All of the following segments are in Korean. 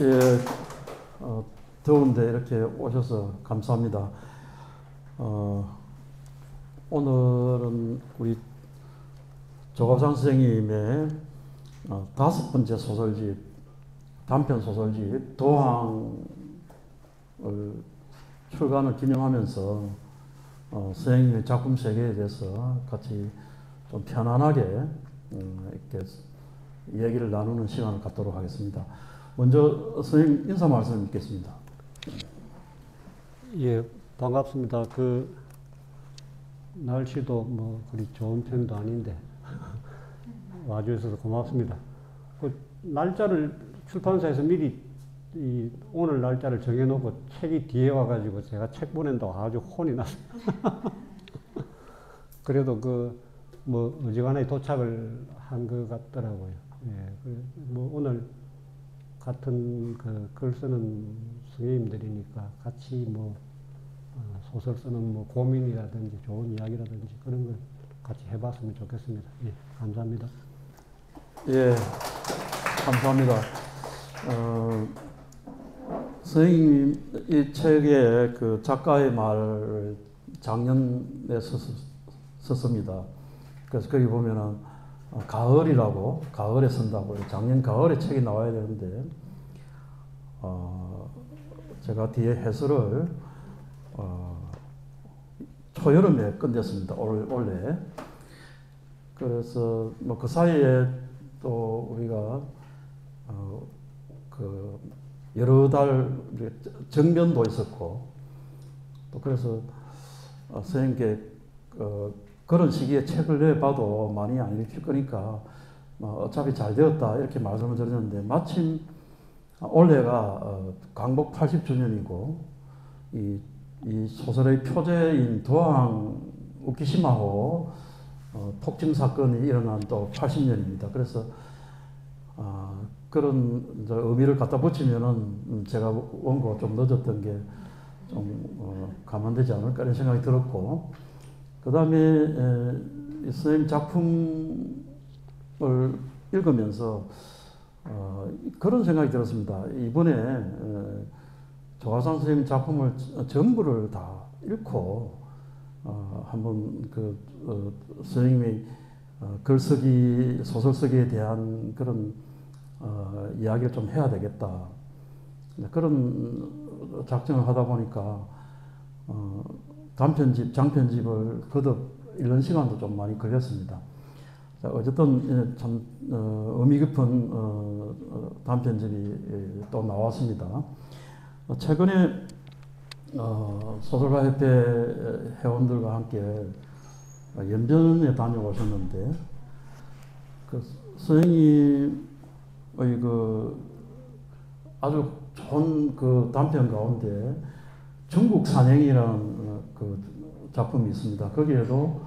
예, 더운데 이렇게 오셔서 감사합니다. 오늘은 우리 조갑상 선생님의 5번째 소설집, 단편 소설집 도항을 출간을 기념하면서 선생님의 작품 세계에 대해서 같이 좀 편안하게 이렇게 얘기를 나누는 시간을 갖도록 하겠습니다. 먼저 선생님 인사 말씀 듣겠습니다. 예, 반갑습니다. 날씨도 뭐 그리 좋은 편도 아닌데 와주셔서 고맙습니다. 날짜를 출판사에서 미리 오늘 날짜를 정해놓고 책이 뒤에 와가지고 제가 책 보낸다고 아주 혼이 났어요. 그래도 뭐 어지간하게 도착을 한 것 같더라고요. 예, 뭐 오늘 같은 글 쓰는 선생님들이니까 같이 뭐 소설 쓰는 뭐 고민이라든지 좋은 이야기라든지 그런 걸 같이 해봤으면 좋겠습니다. 예, 감사합니다. 예, 감사합니다. 선생님 이 책에 그 작가의 말을 작년에 썼습니다. 그래서 거기 보면은 가을이라고, 가을에 쓴다고, 작년 가을에 책이 나와야 되는데 제가 뒤에 해설을 초여름에 끝냈습니다. 올해. 그래서 뭐 그 사이에 또 우리가 여러 달 정년도 있었고 또 그래서 선생님께 그런 시기에 책을 내봐도 많이 안 읽힐 거니까 어차피 잘 되었다 이렇게 말씀을 드렸는데 마침 올해가 광복 80주년이고 이 소설의 표제인 도항 우키시마호 폭증 사건이 일어난 또 80년입니다. 그래서 그런 의미를 갖다 붙이면은 제가 원고가 좀 늦었던 게 좀 감안되지 않을까 이런 생각이 들었고, 그 다음에 선생님 작품을 읽으면서 그런 생각이 들었습니다. 이번에 조갑상 선생님 작품을 전부를 다 읽고 한번 선생님의 글쓰기, 소설쓰기에 대한 그런 이야기를 좀 해야 되겠다. 그런 작정을 하다 보니까 단편집, 장편집을 거듭 읽는 시간도 좀 많이 걸렸습니다. 자, 어쨌든 참 의미 깊은 단편집이 또 나왔습니다. 최근에 소설가협회 회원들과 함께 연변에 다녀오셨는데 선생님의 아주 좋은 단편 가운데 중국 산행이라는 작품이 있습니다. 거기에도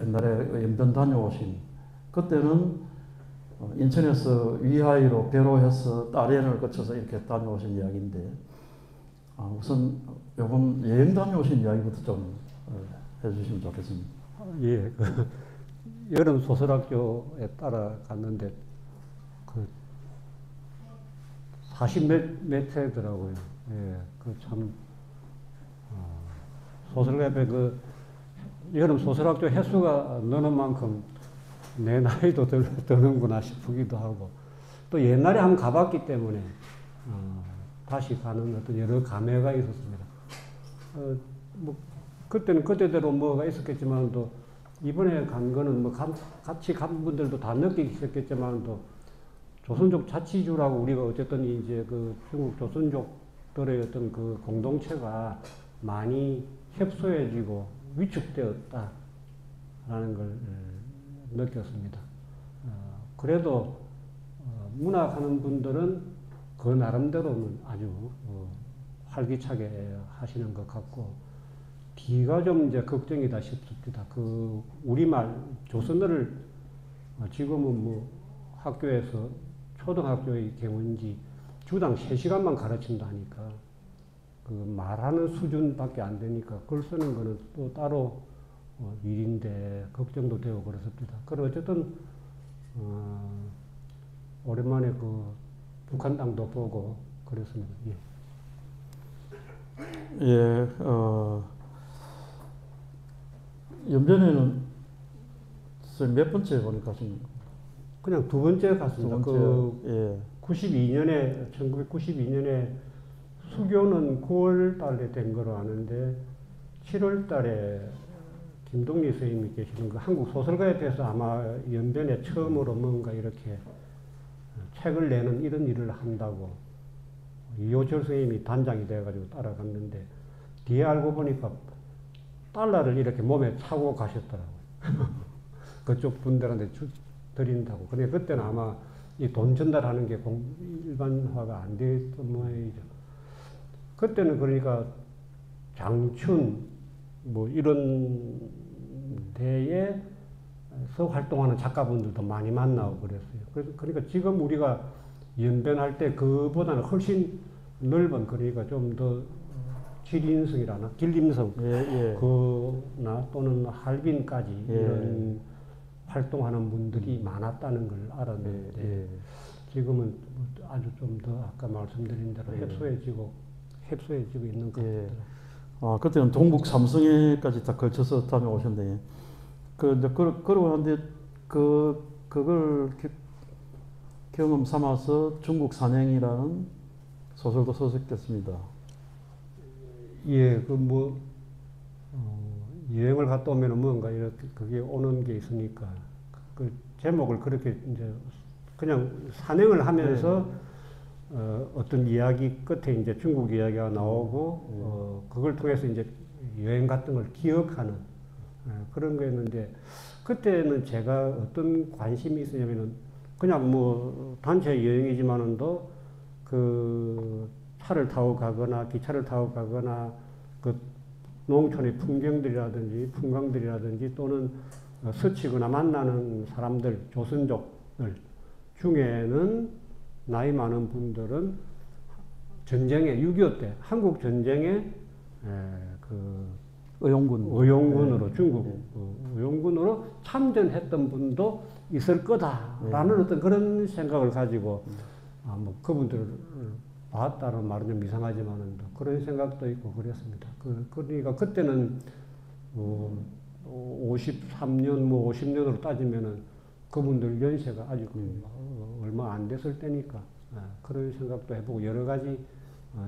옛날에 연변 다녀오신, 그때는 인천에서 위하이로 배로 해서 다롄을 거쳐서 이렇게 다녀오신 이야기인데 우선 이번 여행 다녀오신 이야기부터 좀 해주시면 좋겠습니다. 예, 여름 소설학교에 따라갔는데 40몇 회더라고요. 예, 참 소설가협회 여름 소설학교 횟수가 느는 만큼 내 나이도 드는구나 싶기도 하고, 또 옛날에 한번 가봤기 때문에 다시 가는 어떤 여러 감회가 있었습니다. 뭐 그때는 그때대로 뭐가 있었겠지만도 이번에 간 거는 뭐 같이 간 분들도 다 느끼셨겠지만도 조선족 자치주라고 우리가 어쨌든 이제 중국 조선족들의 어떤 공동체가 많이 협소해지고 위축되었다라는 걸 느꼈습니다. 그래도 문학하는 분들은 그 나름대로는 아주 활기차게 하시는 것 같고, 뒤가 좀 이제 걱정이다 싶습니다. 우리말 조선어를 지금은 뭐 학교에서 초등학교의 경우인지 주당 3시간만 가르친다 하니까 말하는 수준밖에 안 되니까 글 쓰는 거는 또 따로 일인데 걱정도 되고 그렇습니다. 그리고 어쨌든 오랜만에 북한 땅도 보고 그랬습니다. 예. 예, 연변에는 선생님 몇 번째 보니까 지금 그냥 두 번째 두 갔습니다. 번째, 그 예, 1992년에 수교는 9월 달에 된 거로 아는데 7월 달에 김동리 선생님이 계시는 그 한국 소설가협회에서 아마 연변에 처음으로 뭔가 이렇게 책을 내는 이런 일을 한다고 이호철 선생님이 단장이 돼가지고 따라갔는데 뒤에 알고 보니까 달러를 이렇게 몸에 차고 가셨더라고요. 그쪽 분들한테 드린다고. 그러니까 그때는 아마 이 돈 전달하는 게 일반화가 안 됐던 모양이죠. 그때는 그러니까 장춘 뭐 이런 데에서 활동하는 작가분들도 많이 만나고 그랬어요. 그러니까 지금 우리가 연변할 때 그보다는 훨씬 넓은, 그러니까 좀 더 길인성이라나 길림성 예, 예. 그나 또는 할빈까지 예. 이런 활동하는 분들이 많았다는 걸 알았는데 예. 지금은 아주 좀 더 아까 말씀드린 대로 예. 협소해지고 있는 것 예. 같더라고요. 그때는 동북 삼성에까지 다 걸쳐서 다녀오셨네. 이제 그러고 하는데 그걸 경험 삼아서 중국 산행이라는 소설도 서식됐습니다. 예, 여행을 갔다 오면은 뭔가 이렇게 그게 오는 게 있으니까 그 제목을 그렇게 이제 그냥 산행을 하면서 어떤 이야기 끝에 이제 중국 이야기가 나오고 그걸 통해서 이제 여행 갔던 걸 기억하는 그런 거였는데 그때는 제가 어떤 관심이 있었냐면은 그냥 뭐 단체 여행이지만은도 그 차를 타고 가거나 기차를 타고 가거나 그 농촌의 풍광들이라든지 또는 스치거나 만나는 사람들, 조선족들 중에는 나이 많은 분들은 전쟁에 6.25 때 한국 전쟁에 그 의용군으로 중국 의용군으로 참전했던 분도 있을 거다라는 어떤 그런 생각을 가지고 뭐 그분들을 봤다는 말은 좀 이상하지만은 그런 생각도 있고 그랬습니다. 그러니까 그때는 53년 뭐 50년으로 따지면은 그분들 연세가 아직 얼마 안 됐을 때니까 그런 생각도 해보고 여러 가지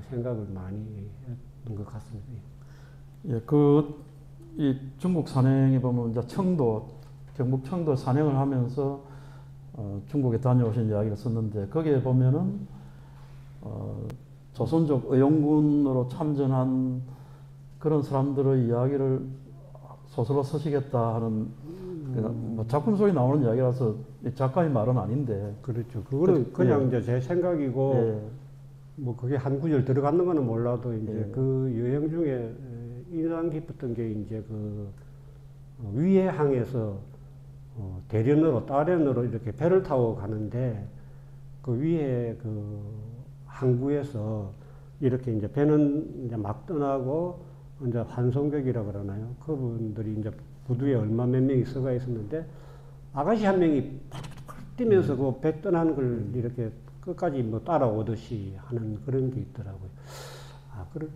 생각을 많이 했던 것 같습니다. 예, 이 중국 산행에 보면 이제 경북 청도 산행을 하면서 중국에 다녀오신 이야기를 썼는데 거기에 보면은 조선족 의용군으로 참전한 그런 사람들의 이야기를 소설로 쓰시겠다 하는 뭐 작품 속에 나오는 이야기라서 작가의 말은 아닌데. 그렇죠. 그거는 그냥 이제 제 생각이고 예. 뭐 그게 한 구절 들어갔는 거는 몰라도 이제 예. 그 여행 중에 인상 깊었던 게 이제 그 위해항에서 다롄으로 이렇게 배를 타고 가는데 그 위에 그 항구에서 이렇게 이제 배는 이제 막 떠나고 이제 환송객이라 그러나요? 그분들이 이제 부두에 얼마 몇 명이 서가 있었는데 아가씨 한 명이 뛰면서 그 배 떠나는 걸 이렇게 끝까지 뭐 따라오듯이 하는 그런 게 있더라고요.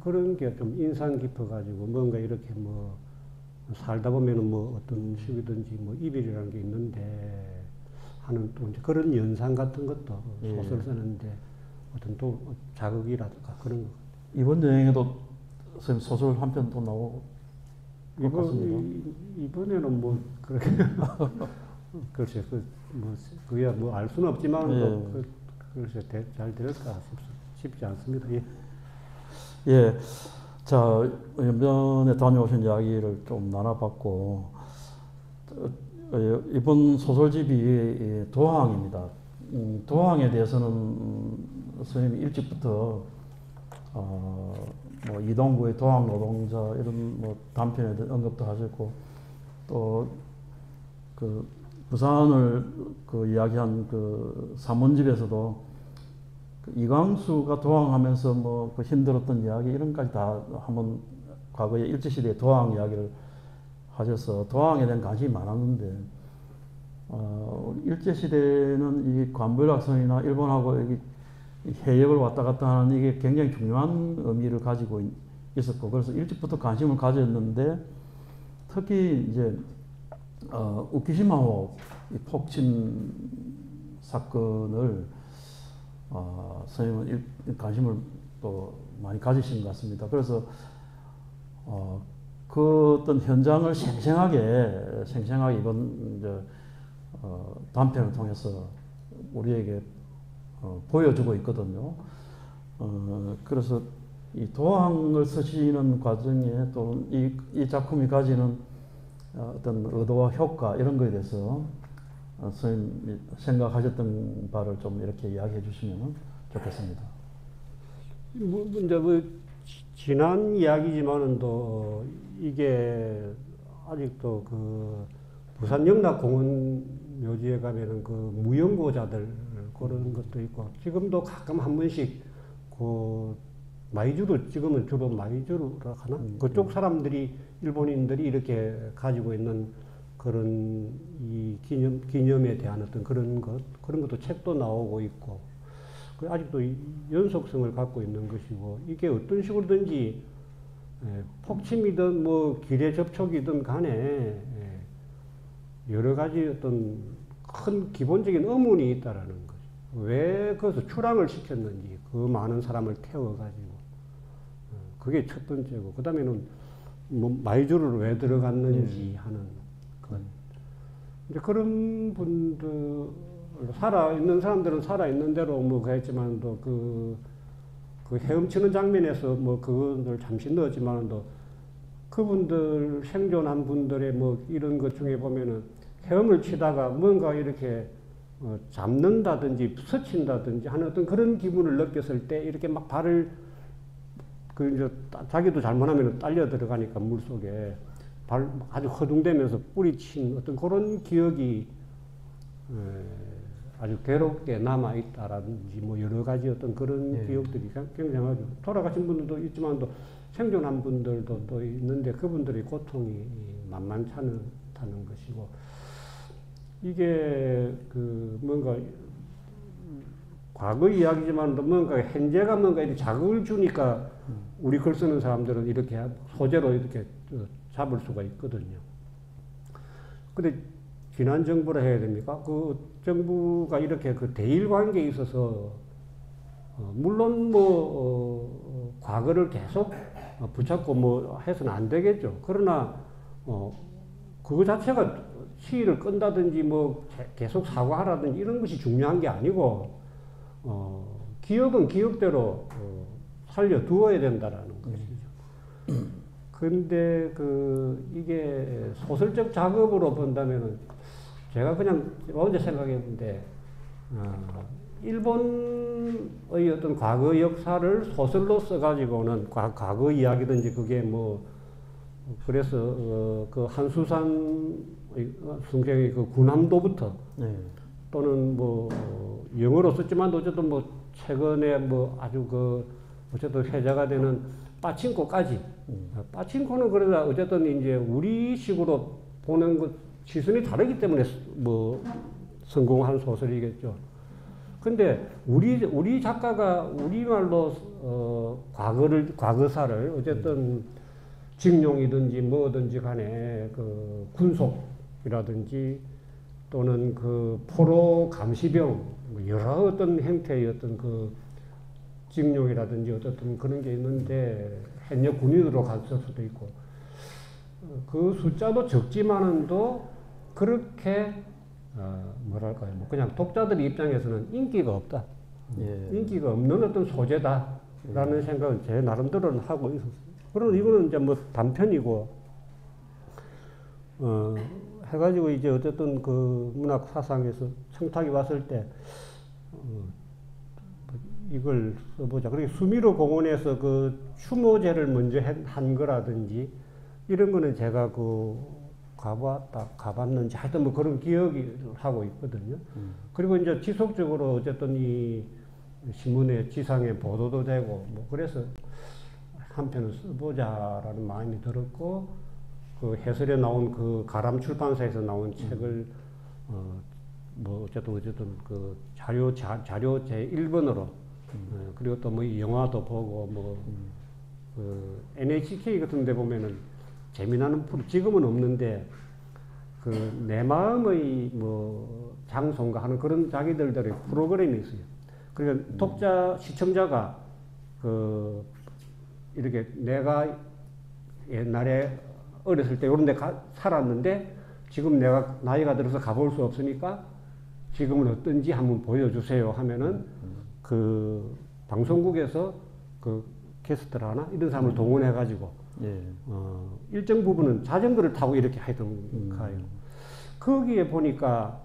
그런 게 좀 인상 깊어가지고 뭔가 이렇게 뭐 살다 보면은 뭐 어떤 식이든지 뭐 이별이라는 게 있는데 하는 또 이제 그런 연상 같은 것도 소설 쓰는데 어떤 또 자극이라든가 그런 거. 이번 여행에도 선생님 소설 한 편 또 나오고 이번에는 뭐 그렇게 글쎄 그야 뭐 알 수는 없지만 글쎄 잘 될까 싶지 않습니다. 예. 예. 자, 연변에 다녀오신 이야기를 좀 나눠봤고 이번 소설집이 도항입니다. 도항에 대해서는 선생님이 일찍부터 뭐 이동구의 도항 노동자 이런 뭐 단편에 언급도 하셨고 또 그 부산을 그 이야기한 그 삼원집에서도 그 이광수가 도항하면서 뭐 그 힘들었던 이야기 이런까지 다 한번 과거에 일제시대의 도항 이야기를 하셔서 도항에 대한 관심이 많았는데 일제시대는 이 관부일학선이나 일본하고 여기 해역을 왔다 갔다 하는 이게 굉장히 중요한 의미를 가지고 있었고, 그래서 일찍부터 관심을 가졌는데, 특히 이제 우키시마호 폭침 사건을 선생님은 관심을 또 많이 가지신 것 같습니다. 그래서 그 어떤 현장을 생생하게 이번 이제 단편을 통해서 우리에게 보여주고 있거든요. 그래서 이 도항을 쓰시는 과정에 또 이 작품이 가지는 어떤 의도와 효과 이런 거에 대해서 선생님이 생각하셨던 바를 좀 이렇게 이야기해 주시면 좋겠습니다. 이제 지난 이야기지만은 또 이게 아직도 그 부산 영락공원 묘지에 가면은 그 무연고자들 그런 것도 있고, 지금도 가끔 한 번씩 그 마이주루, 지금은 주로 마이주루라 하나? 그쪽 사람들이, 일본인들이 이렇게 가지고 있는 그런 이 기념에 대한 어떤 그런 것도 책도 나오고 있고, 아직도 연속성을 갖고 있는 것이고, 이게 어떤 식으로든지 폭침이든 뭐 길의 접촉이든 간에 여러 가지 어떤 큰 기본적인 의문이 있다라는 거죠. 왜 그것을 출항을 시켰는지, 그 많은 사람을 태워가지고. 그게 첫 번째고, 그 다음에는 뭐 마이주를 왜 들어갔는지 하는 것. 이제 그런 분들, 살아있는 사람들은 살아있는 대로 뭐 그랬지만도 그 헤엄치는 장면에서 뭐 그걸 잠시 넣었지만도 그분들, 생존한 분들의 뭐 이런 것 중에 보면은 헤엄을 치다가 뭔가 이렇게 잡는다든지 스친다든지 하는 어떤 그런 기분을 느꼈을 때 이렇게 막 발을 이제 자기도 잘못하면 딸려 들어가니까 물 속에 발 아주 허둥대면서 뿌리친 어떤 그런 기억이 아주 괴롭게 남아있다라든지 뭐 여러 가지 어떤 그런 기억들이 굉장하죠. 돌아가신 분들도 있지만 또 생존한 분들도 또 있는데 그분들의 고통이 만만찮다는 것이고, 이게 그 뭔가 과거 이야기지만 또 뭔가 현재가 뭔가 이렇게 자극을 주니까 우리 글 쓰는 사람들은 이렇게 소재로 이렇게 잡을 수가 있거든요. 근데 지난 정부라 해야 됩니까? 그 정부가 이렇게 그 대일 관계에 있어서 물론 뭐 과거를 계속 붙잡고 뭐 해서는 안 되겠죠. 그러나 그거 자체가 시위를 끈다든지 뭐 계속 사과하라든지 이런 것이 중요한 게 아니고 기억은 기억대로 살려두어야 된다라는 것이죠. 근데 이게 소설적 작업으로 본다면은 제가 그냥 언제 생각했는데 일본의 어떤 과거 역사를 소설로 써가지고는 과거 이야기든지 그게 뭐 그래서 그 한수산 승생의 그 군함도부터 또는 뭐 영어로 썼지만 어쨌든 뭐 최근에 뭐 아주 어쨌든 회자가 되는 빠친코까지. 빠친코는 그러다 어쨌든 이제 우리식으로 보는 것 시선이 다르기 때문에 뭐 성공한 소설이겠죠. 근데 우리 작가가 우리말로 과거사를 어쨌든 직룡이든지 뭐든지 간에 그 군속이라든지 또는 그 포로 감시병 여러 어떤 형태의 어떤 그 직룡이라든지 어쨌든 그런 게 있는데 현역 군인으로 갔을 수도 있고 그 숫자도 적지만은도 그렇게 뭐랄까요, 뭐 그냥 독자들 입장에서는 인기가 없다. 인기가 없는 어떤 소재다라는 생각을 제 나름대로는 하고 있었어요. 그럼 이거는 이제 뭐 단편이고 해가지고 이제 어쨌든 그 문학 사상에서 청탁이 왔을 때 이걸 써보자. 그렇게 수미로 공원에서 그 추모제를 먼저 한 거라든지 이런 거는 제가 가봤는지 하여튼 뭐 그런 기억을 하고 있거든요. 그리고 이제 지속적으로 어쨌든 이 신문에 지상에 보도도 되고 뭐 그래서 한 편을 써보자라는 마음이 들었고 그 해설에 나온 그 가람 출판사에서 나온 책을 뭐 어쨌든 그 자료 제 1번으로 그리고 또 뭐 영화도 보고 뭐 NHK 같은 데 보면은 재미나는 프로 지금은 없는데 그 내 마음의 뭐 장소인가 하는 그런 자기들의 프로그램이 있어요. 그러니까 독자 시청자가 그 이렇게 내가 옛날에 어렸을 때 이런 데 살았는데 지금 내가 나이가 들어서 가볼 수 없으니까 지금은 어떤지 한번 보여주세요 하면은 그 방송국에서 그 게스트를 하나 이런 사람을 동원해 가지고 예. 일정 부분은 자전거를 타고 이렇게 하던 가요. 거기에 보니까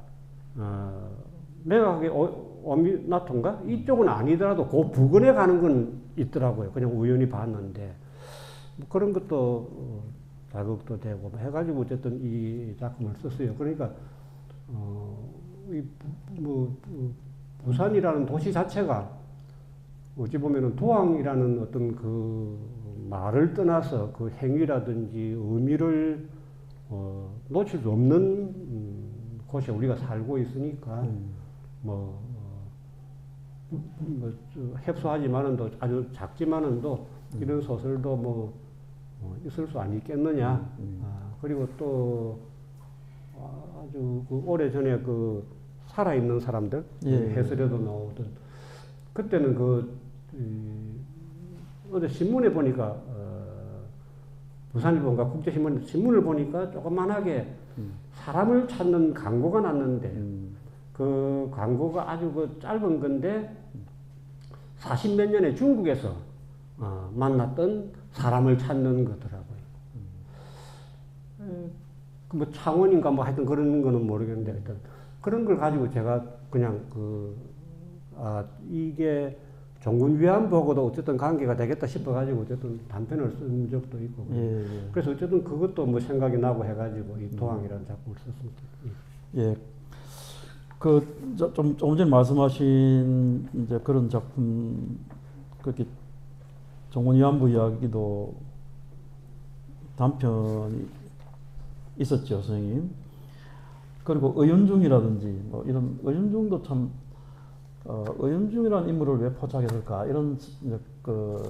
내가 그게 오미나토인가 이쪽은 아니더라도 그 부근에 가는 건 있더라고요. 그냥 우연히 봤는데 뭐 그런 것도 자극도 되고 뭐 해가지고 어쨌든 이 작품을 썼어요. 그러니까 부산이라는 도시 자체가 어찌 보면은 도항이라는 어떤 그 말을 떠나서 그 행위라든지 의미를 놓칠 수 없는 곳에 우리가 살고 있으니까 뭐 협소하지만은도 아주 작지만은도 이런 소설도 뭐 있을 수 아니겠느냐. 그리고 또 아주 그 오래전에 그 살아있는 사람들 해설에도 나오던 그때는 어제 신문에 보니까 부산일보인가 국제신문을 보니까 조그만하게 사람을 찾는 광고가 났는데 그 광고가 아주 그 짧은 건데 40몇 년에 중국에서 만났던 사람을 찾는 거더라고요. 뭐 창원인가 뭐 하여튼 그런 거는 모르겠는데 하여튼 그런 걸 가지고 제가 그냥 이게 종군 위안부하고도 어쨌든 관계가 되겠다 싶어가지고 어쨌든 단편을 쓴 적도 있고. 그래서 어쨌든 그것도 뭐 생각이 나고 해가지고 이 도항이라는 작품을 썼습니다. 예. 조금 전에 말씀하신 이제 그런 작품, 그렇게 종군 위안부 이야기도 단편이 있었죠, 선생님. 그리고 의연중이라든지 뭐 이런 의연중도 참 의연중이라는 인물을 왜 포착했을까 이런 그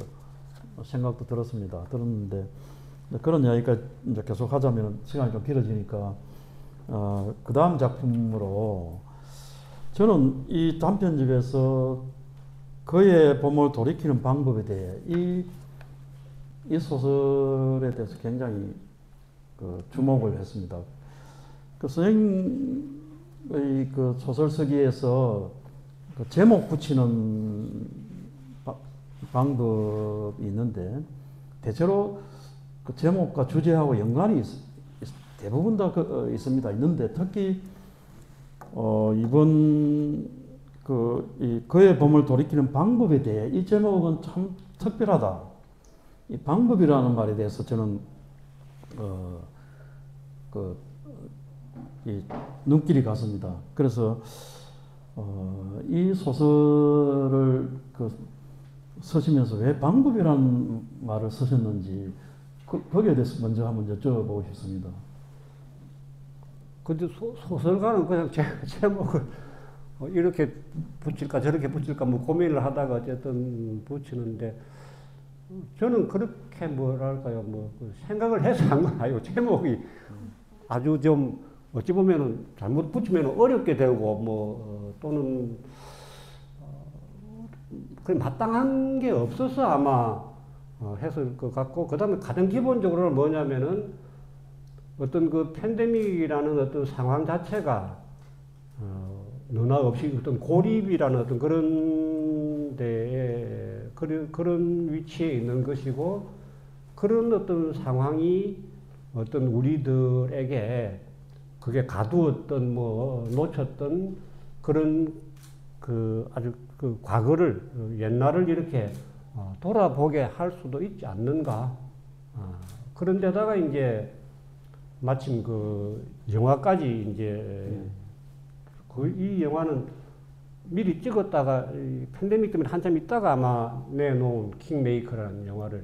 생각도 들었는데 그런 이야기까지 이제 계속 하자면 시간이 좀 길어지니까 그 다음 작품으로 저는 이 단편집에서 그의 봄을 돌이키는 방법에 대해 이 소설에 대해서 굉장히 주목을 했습니다. 그 선생님의 그 소설 쓰기에서 그 제목 붙이는 방법이 있는데 대체로 그 제목과 주제하고 연관이 대부분 다 있습니다. 있는데 특히 이번 그의 봄을 돌이키는 방법에 대해 이 제목은 참 특별하다. 이 방법이라는 말에 대해서 저는 이 눈길이 갔습니다. 그래서 이 소설을 쓰시면서 왜 방법이라는 말을 쓰셨는지 거기에 대해서 먼저 한번 여쭤보고 싶습니다. 근데 소설가는 그냥 제목을 이렇게 붙일까 저렇게 붙일까 뭐 고민을 하다가 어쨌든 붙이는데 저는 그렇게 뭐랄까요 뭐 생각을 해서 한 건 아니고 제목이 아주 좀 어찌 보면은 잘못 붙이면 어렵게 되고 뭐 또는 그냥 마땅한 게 없어서 아마 했을 것 같고 그다음에 가장 기본적으로는 뭐냐면은 어떤 그 팬데믹이라는 어떤 상황 자체가 너나 없이 어떤 고립이라는 어떤 그런 데에 그런 위치에 있는 것이고 그런 어떤 상황이 어떤 우리들에게 그게 가두었던 뭐 놓쳤던 그런 그 아주 그 과거를 옛날을 이렇게 돌아보게 할 수도 있지 않는가. 그런데다가 이제 마침 그 영화까지 이제 이 영화는 미리 찍었다가 팬데믹 때문에 한참 있다가 아마 내놓은 킹메이커라는 영화를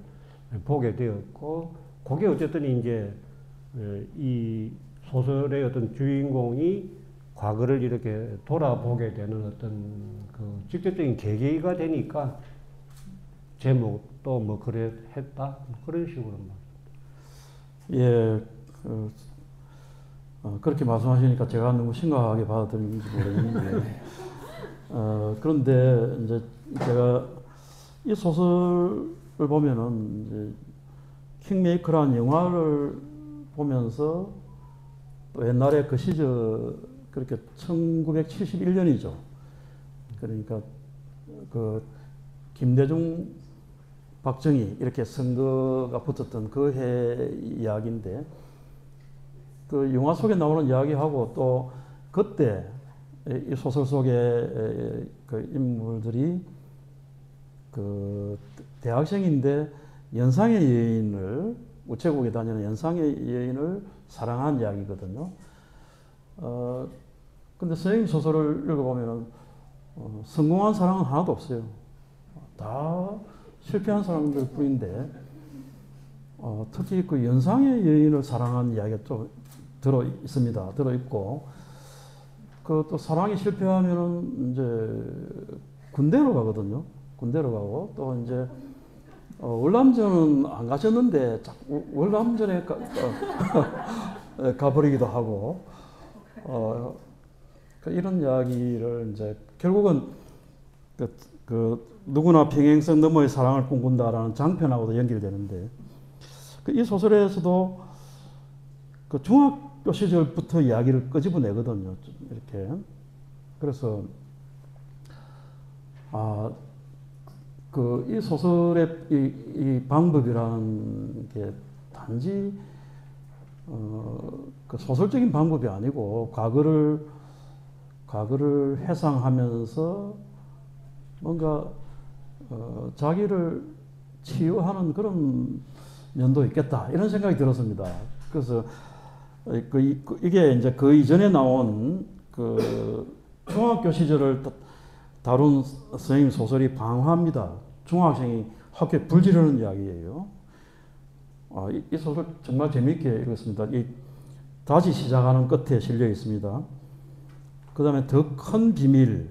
보게 되었고 그게 어쨌든 이제 이 소설의 어떤 주인공이 과거를 이렇게 돌아보게 되는 어떤 그 직접적인 계기가 되니까 제목도 뭐 그래 했다 뭐 그런 식으로 막. 예, 그렇게 말씀하시니까 제가 너무 심각하게 받아들이는지 모르겠는데, 그런데 이제 제가 이 소설을 보면은 이제 킹메이커라는 영화를 보면서 또 옛날에 그 시절 그렇게 1971년이죠. 그러니까 그 김대중, 박정희 이렇게 선거가 붙었던 그 해 이야기인데 그 영화 속에 나오는 이야기하고 또 그때 이 소설 속의 그 인물들이 그 대학생인데 연상의 여인을 우체국에 다니는 연상의 여인을 사랑한 이야기거든요. 근데 선생님 소설을 읽어보면은 성공한 사랑은 하나도 없어요. 다 실패한 사람들 뿐인데 특히 그 연상의 여인을 사랑한 이야기가 좀 들어 있습니다. 들어 있고 그 또 사랑이 실패하면은 이제 군대로 가거든요. 군대로 가고 또 이제 월남전은 안 가셨는데 월남전에 가버리기도 하고 이런 이야기를 이제 결국은 누구나 평행선 너머의 사랑을 꿈꾼다라는 장편하고도 연결되는데 이 소설에서도 그 중학교 시절부터 이야기를 끄집어내거든요. 이렇게 그래서 이 소설의 이 방법이라는 게 단지 그 소설적인 방법이 아니고 과거를 회상하면서 뭔가 자기를 치유하는 그런 면도 있겠다 이런 생각이 들었습니다. 그래서 이게 이제 그 이전에 나온 그 중학교 시절을 다룬 선생님 소설이 방화입니다. 중학생이 학교에 불지르는 이야기예요. 이 소설 정말 재미있게 읽었습니다. 다시 시작하는 끝에 실려 있습니다. 그 다음에 더 큰 비밀,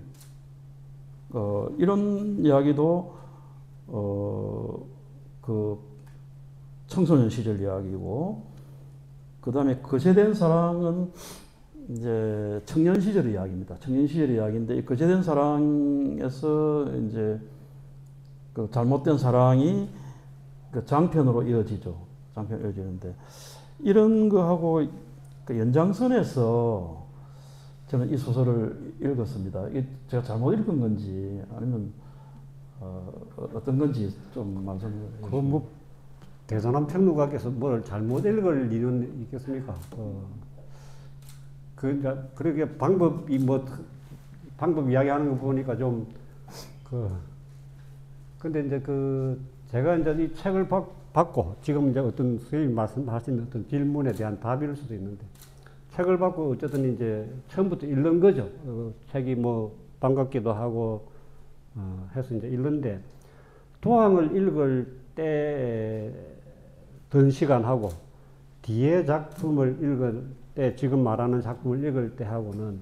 이런 이야기도 그 청소년 시절 이야기고, 그 다음에 거제된 사랑은 이제 청년 시절 이야기입니다. 청년 시절 이야기인데 이 거제된 사랑에서 이제 그 잘못된 사랑이 그 장편으로 이어지죠. 장편으로 이어지는데 이런 거하고 그 연장선에서 저는 이 소설을 읽었습니다. 이게 제가 잘못 읽은 건지 아니면 어떤 건지 좀 말씀해 주시면. 뭐 대단한 평론가께서 뭘 잘못 읽을 일은 있겠습니까? 그러게 방법 이야기하는 거 보니까 좀 근데 이제 제가 이제 이 책을 받고 지금 이제 어떤 선생님이 말씀하신 어떤 질문에 대한 답일 수도 있는데 책을 받고 어쨌든 이제 처음부터 읽는 거죠. 책이 뭐 반갑기도 하고 해서 이제 읽는데 도항을 읽을 때 든 시간하고 뒤에 작품을 읽을 때 지금 말하는 작품을 읽을 때 하고는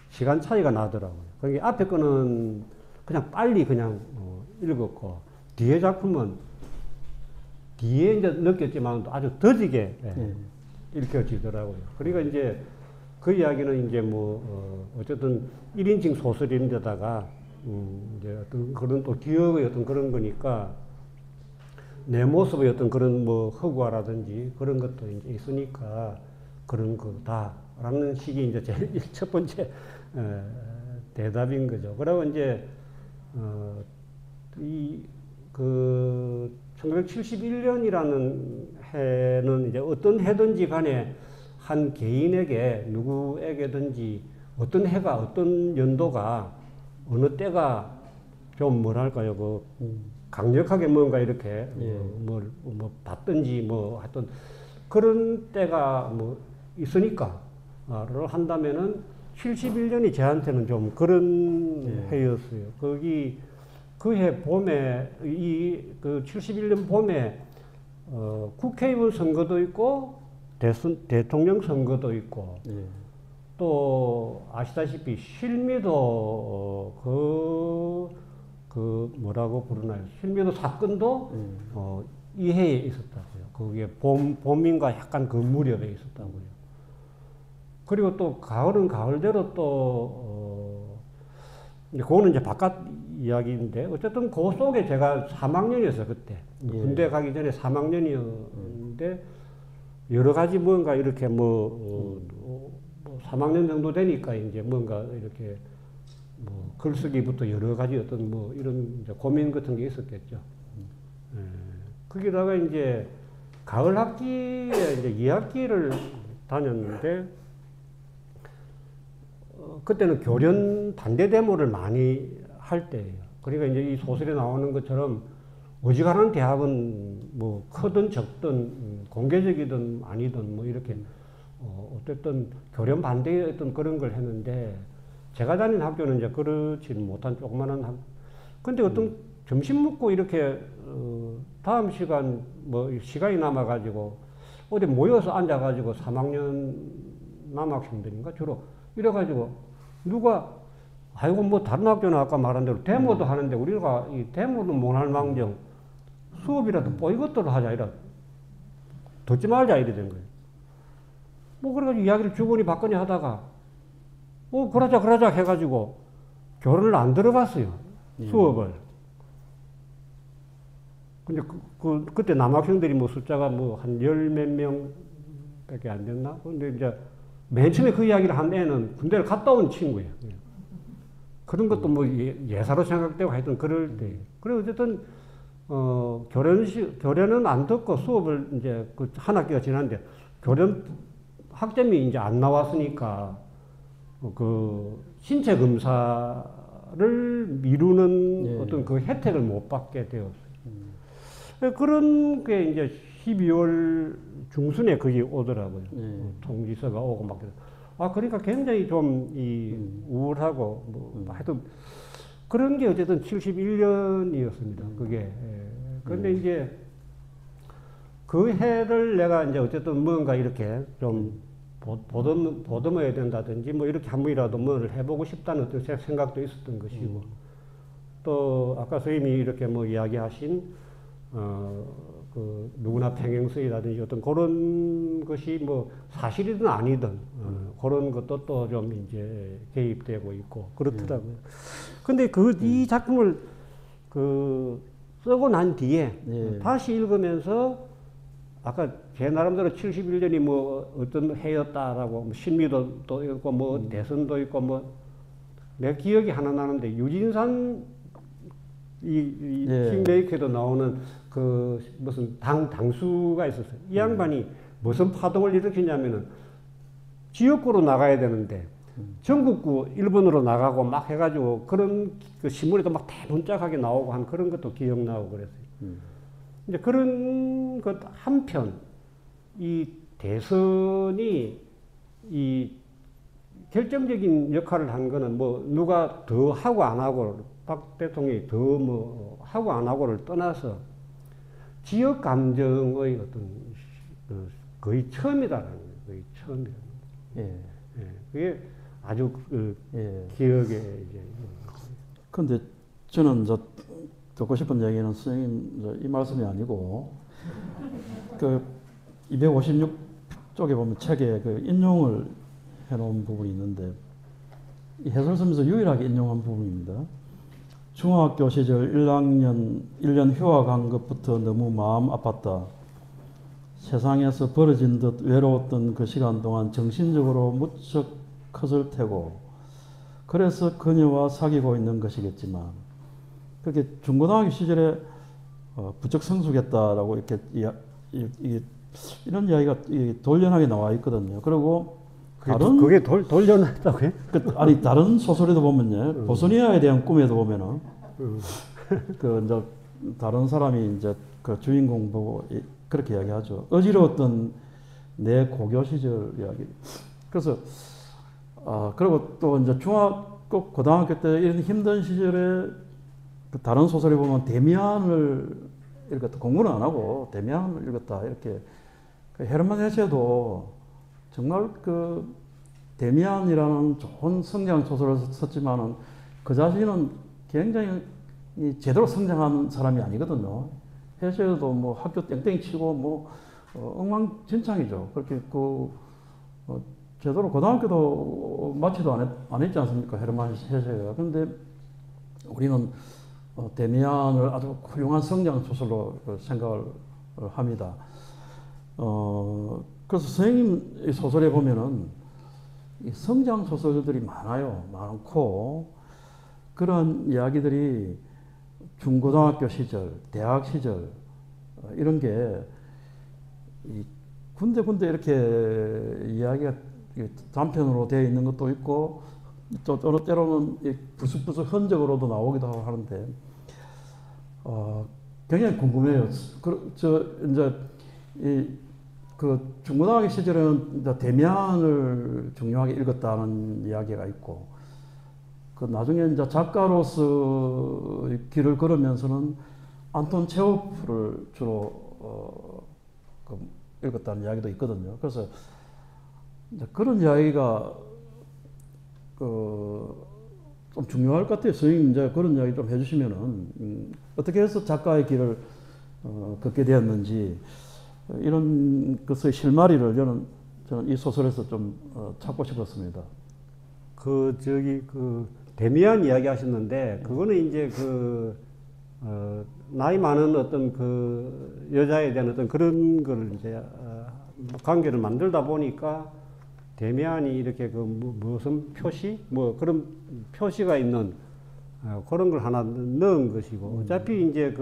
시간 차이가 나더라고요. 그러니까 앞에 거는 그냥 빨리 그냥 읽었고 뒤에 작품은 뒤에 이제 느꼈지만 아주 더디게 읽혀지더라고요. 그러니까 이제 그 이야기는 이제 어쨌든 1인칭 소설인데다가 이제 어떤 그런 또 기억의 어떤 그런 거니까 내 모습의 어떤 그런 허구화라든지 그런 것도 이제 있으니까 그런 거다라는 식이 이제 제일 첫 번째 대답인 거죠. 그리고 이제 1971년이라는 해는 이제 어떤 해든지 간에 한 개인에게 누구에게든지 어떤 해가 어떤 연도가 어느 때가 좀 뭐랄까요 강력하게 뭔가 이렇게 봤든지 하여튼 그런 때가 있으니까를 한다면은 71년이 저한테는 좀 그런 해였어요. 거기 그 해 봄에 그 71년 봄에 국회의원 선거도 있고 대통령 선거도 있고 또 아시다시피 실미도 그 뭐라고 부르나요? 실미도 사건도 이해에 있었다고요. 그게 봄인가 약간 그 무렵에 있었다고요. 그리고 또 가을은 가을대로 또 그거는 이제 바깥 이야기인데 어쨌든 그 속에 제가 3학년이었어요 그때. 군대 가기 전에 3학년이었는데 여러 가지 뭔가 이렇게 뭐 3학년 정도 되니까 이제 뭔가 이렇게 뭐 글쓰기부터 여러 가지 어떤 뭐 이런 이제 고민 같은 게 있었겠죠. 거기다가 이제 가을 학기에 이제 2학기를 다녔는데 그때는 교련 반대 데모를 많이 할 때예요. 그러니까 이제 이 소설에 나오는 것처럼 어지간한 대학은 뭐 크든 적든 공개적이든 아니든 뭐 이렇게 어쨌든 교련 반대의 어떤 그런 걸 했는데 제가 다닌 학교는 이제 그렇지는 못한 조그만한 근데 어떤 점심 먹고 이렇게 다음 시간 뭐 시간이 남아가지고 어디 모여서 앉아가지고 3학년 남학생들인가 주로 이래가지고 누가 아이고 뭐 다른 학교는 아까 말한 대로 데모도 하는데 우리가 이 데모도 못할 망정 수업이라도 보이콧도록 하자 이래 듣지 말자 이래 된 거예요. 뭐 그래가지고 이야기를 주거니 받거니 하다가 그러자 해가지고 교련을 안 들어갔어요 수업을. 근데 그때 남학생들이 뭐 숫자가 뭐 한 열 몇 명밖에 안 됐나? 근데 이제 맨 처음에 그 이야기를 한 애는 군대를 갔다 온 친구예요. 그런 것도 뭐 예사로 생각되고 하여튼 그럴 때. 그리고 어쨌든, 교련은 안 듣고 수업을 이제 그 한 학기가 지났는데 교련 학점이 이제 안 나왔으니까 그 신체 검사를 미루는 어떤 그 혜택을 못 받게 되었어요. 그런 게 이제 12월 중순에 거기 오더라고요. 통지서가 오고 막. 그러니까 굉장히 좀 우울하고, 뭐, 하여튼, 그런 게 어쨌든 71년이었습니다. 그게. 근데 이제 그 해를 내가 이제 어쨌든 뭔가 이렇게 좀 보듬어야 된다든지 뭐 이렇게 한 번이라도 뭘 해보고 싶다는 어떤 생각도 있었던 것이고. 또 아까 선생님이 이렇게 뭐 이야기하신 그 누구나 평행선이라든지 어떤 그런 것이 뭐 사실이든 아니든 그런 것도 또 좀 이제 개입되고 있고 그렇더라고요. 근데 이 작품을 쓰고 난 뒤에 다시 읽으면서 아까 제 나름대로 71년이 뭐 어떤 해였다라고 뭐 신미도 또 있고 뭐 대선도 있고 뭐 내 기억이 하나 나는데 유진산 킹메이커에도 나오는 그 무슨 당수가 있었어요. 이 양반이 무슨 파동을 일으키냐면은 지역구로 나가야 되는데 전국구 일본으로 나가고 막 해가지고 그런 그 신문에도 막 대문짝하게 나오고 한 그런 것도 기억나고 그랬어요. 이제 그런 것 한편 이 대선이 이 결정적인 역할을 한 거는 뭐 누가 더 하고 안 하고 박 대통령이 더 뭐 하고 안 하고를 떠나서 지역 감정의 어떤 거의 처음이다라는 거예요. 거의 처음이다. 그게 아주 기억에 이제. 근데 저는 듣고 싶은 얘기는 선생님 이 말씀이 아니고 그 256쪽에 보면 책에 그 인용을 해놓은 부분이 있는데 이 해설서면서 유일하게 인용한 부분입니다. 중학교 시절 1년 휴학한 것부터 너무 마음 아팠다. 세상에서 벌어진 듯 외로웠던 그 시간 동안 정신적으로 무척 컸을 테고 그래서 그녀와 사귀고 있는 것이겠지만 그렇게 중고등학교 시절에 부쩍 성숙했다라고 이렇게 이런 이야기가 돌연하게 나와 있거든요. 그리고 그게 돌려놨다고요? 아니 다른 소설에도 보면요, 보스니아에 대한 꿈에도 보면은 그 이제 다른 사람이 이제 그 주인공 보고 그렇게 이야기하죠. 어지러웠던 내 고교 시절 이야기. 그래서 그리고 또 이제 중학교, 고등학교 때 이런 힘든 시절에 그 다른 소설에 보면 데미안을 읽었다. 공부는 안 하고 데미안을 읽었다. 이렇게 그 헤르만 헤세도 정말 그 데미안이라는 좋은 성장 소설을 썼지만은 그 자신은 굉장히 제대로 성장한 사람이 아니거든요. 해세도 뭐 학교 땡땡이 치고 뭐 엉망진창이죠. 그렇게 제대로 고등학교도 마치도 안 했지 않습니까? 헤르만 해세가. 근데 우리는 데미안을 아주 훌륭한 성장 소설로 생각을 합니다. 그래서 선생님 소설에 보면은 이 성장 소설들이 많고 그런 이야기들이 중고등학교 시절, 대학 시절 이런 게 군데 이렇게 이야기가 단편으로 되어 있는 것도 있고 또 때로는 부스부스 흔적으로도 나오기도 하는데 굉장히 궁금해요. 그 중고등학교 시절에는 데미안을 중요하게 읽었다는 이야기가 있고, 그 나중에 이제 작가로서 길을 걸으면서는 안톤 체호프를 주로 읽었다는 이야기도 있거든요. 그래서 이제 그런 이야기가 좀 중요할 것 같아요. 선생님 이제 그런 이야기 좀 해주시면은 어떻게 해서 작가의 길을 걷게 되었는지 이런 것의 실마리를 저는 이 소설에서 좀 찾고 싶었습니다. 데미안 이야기 하셨는데, 그거는 이제 나이 많은 어떤 여자에 대한 어떤 그런 걸 이제, 관계를 만들다 보니까, 데미안이 이렇게 무슨 표시? 뭐 그런 표시가 있는, 그런 걸 하나 넣은 것이고, 어차피 이제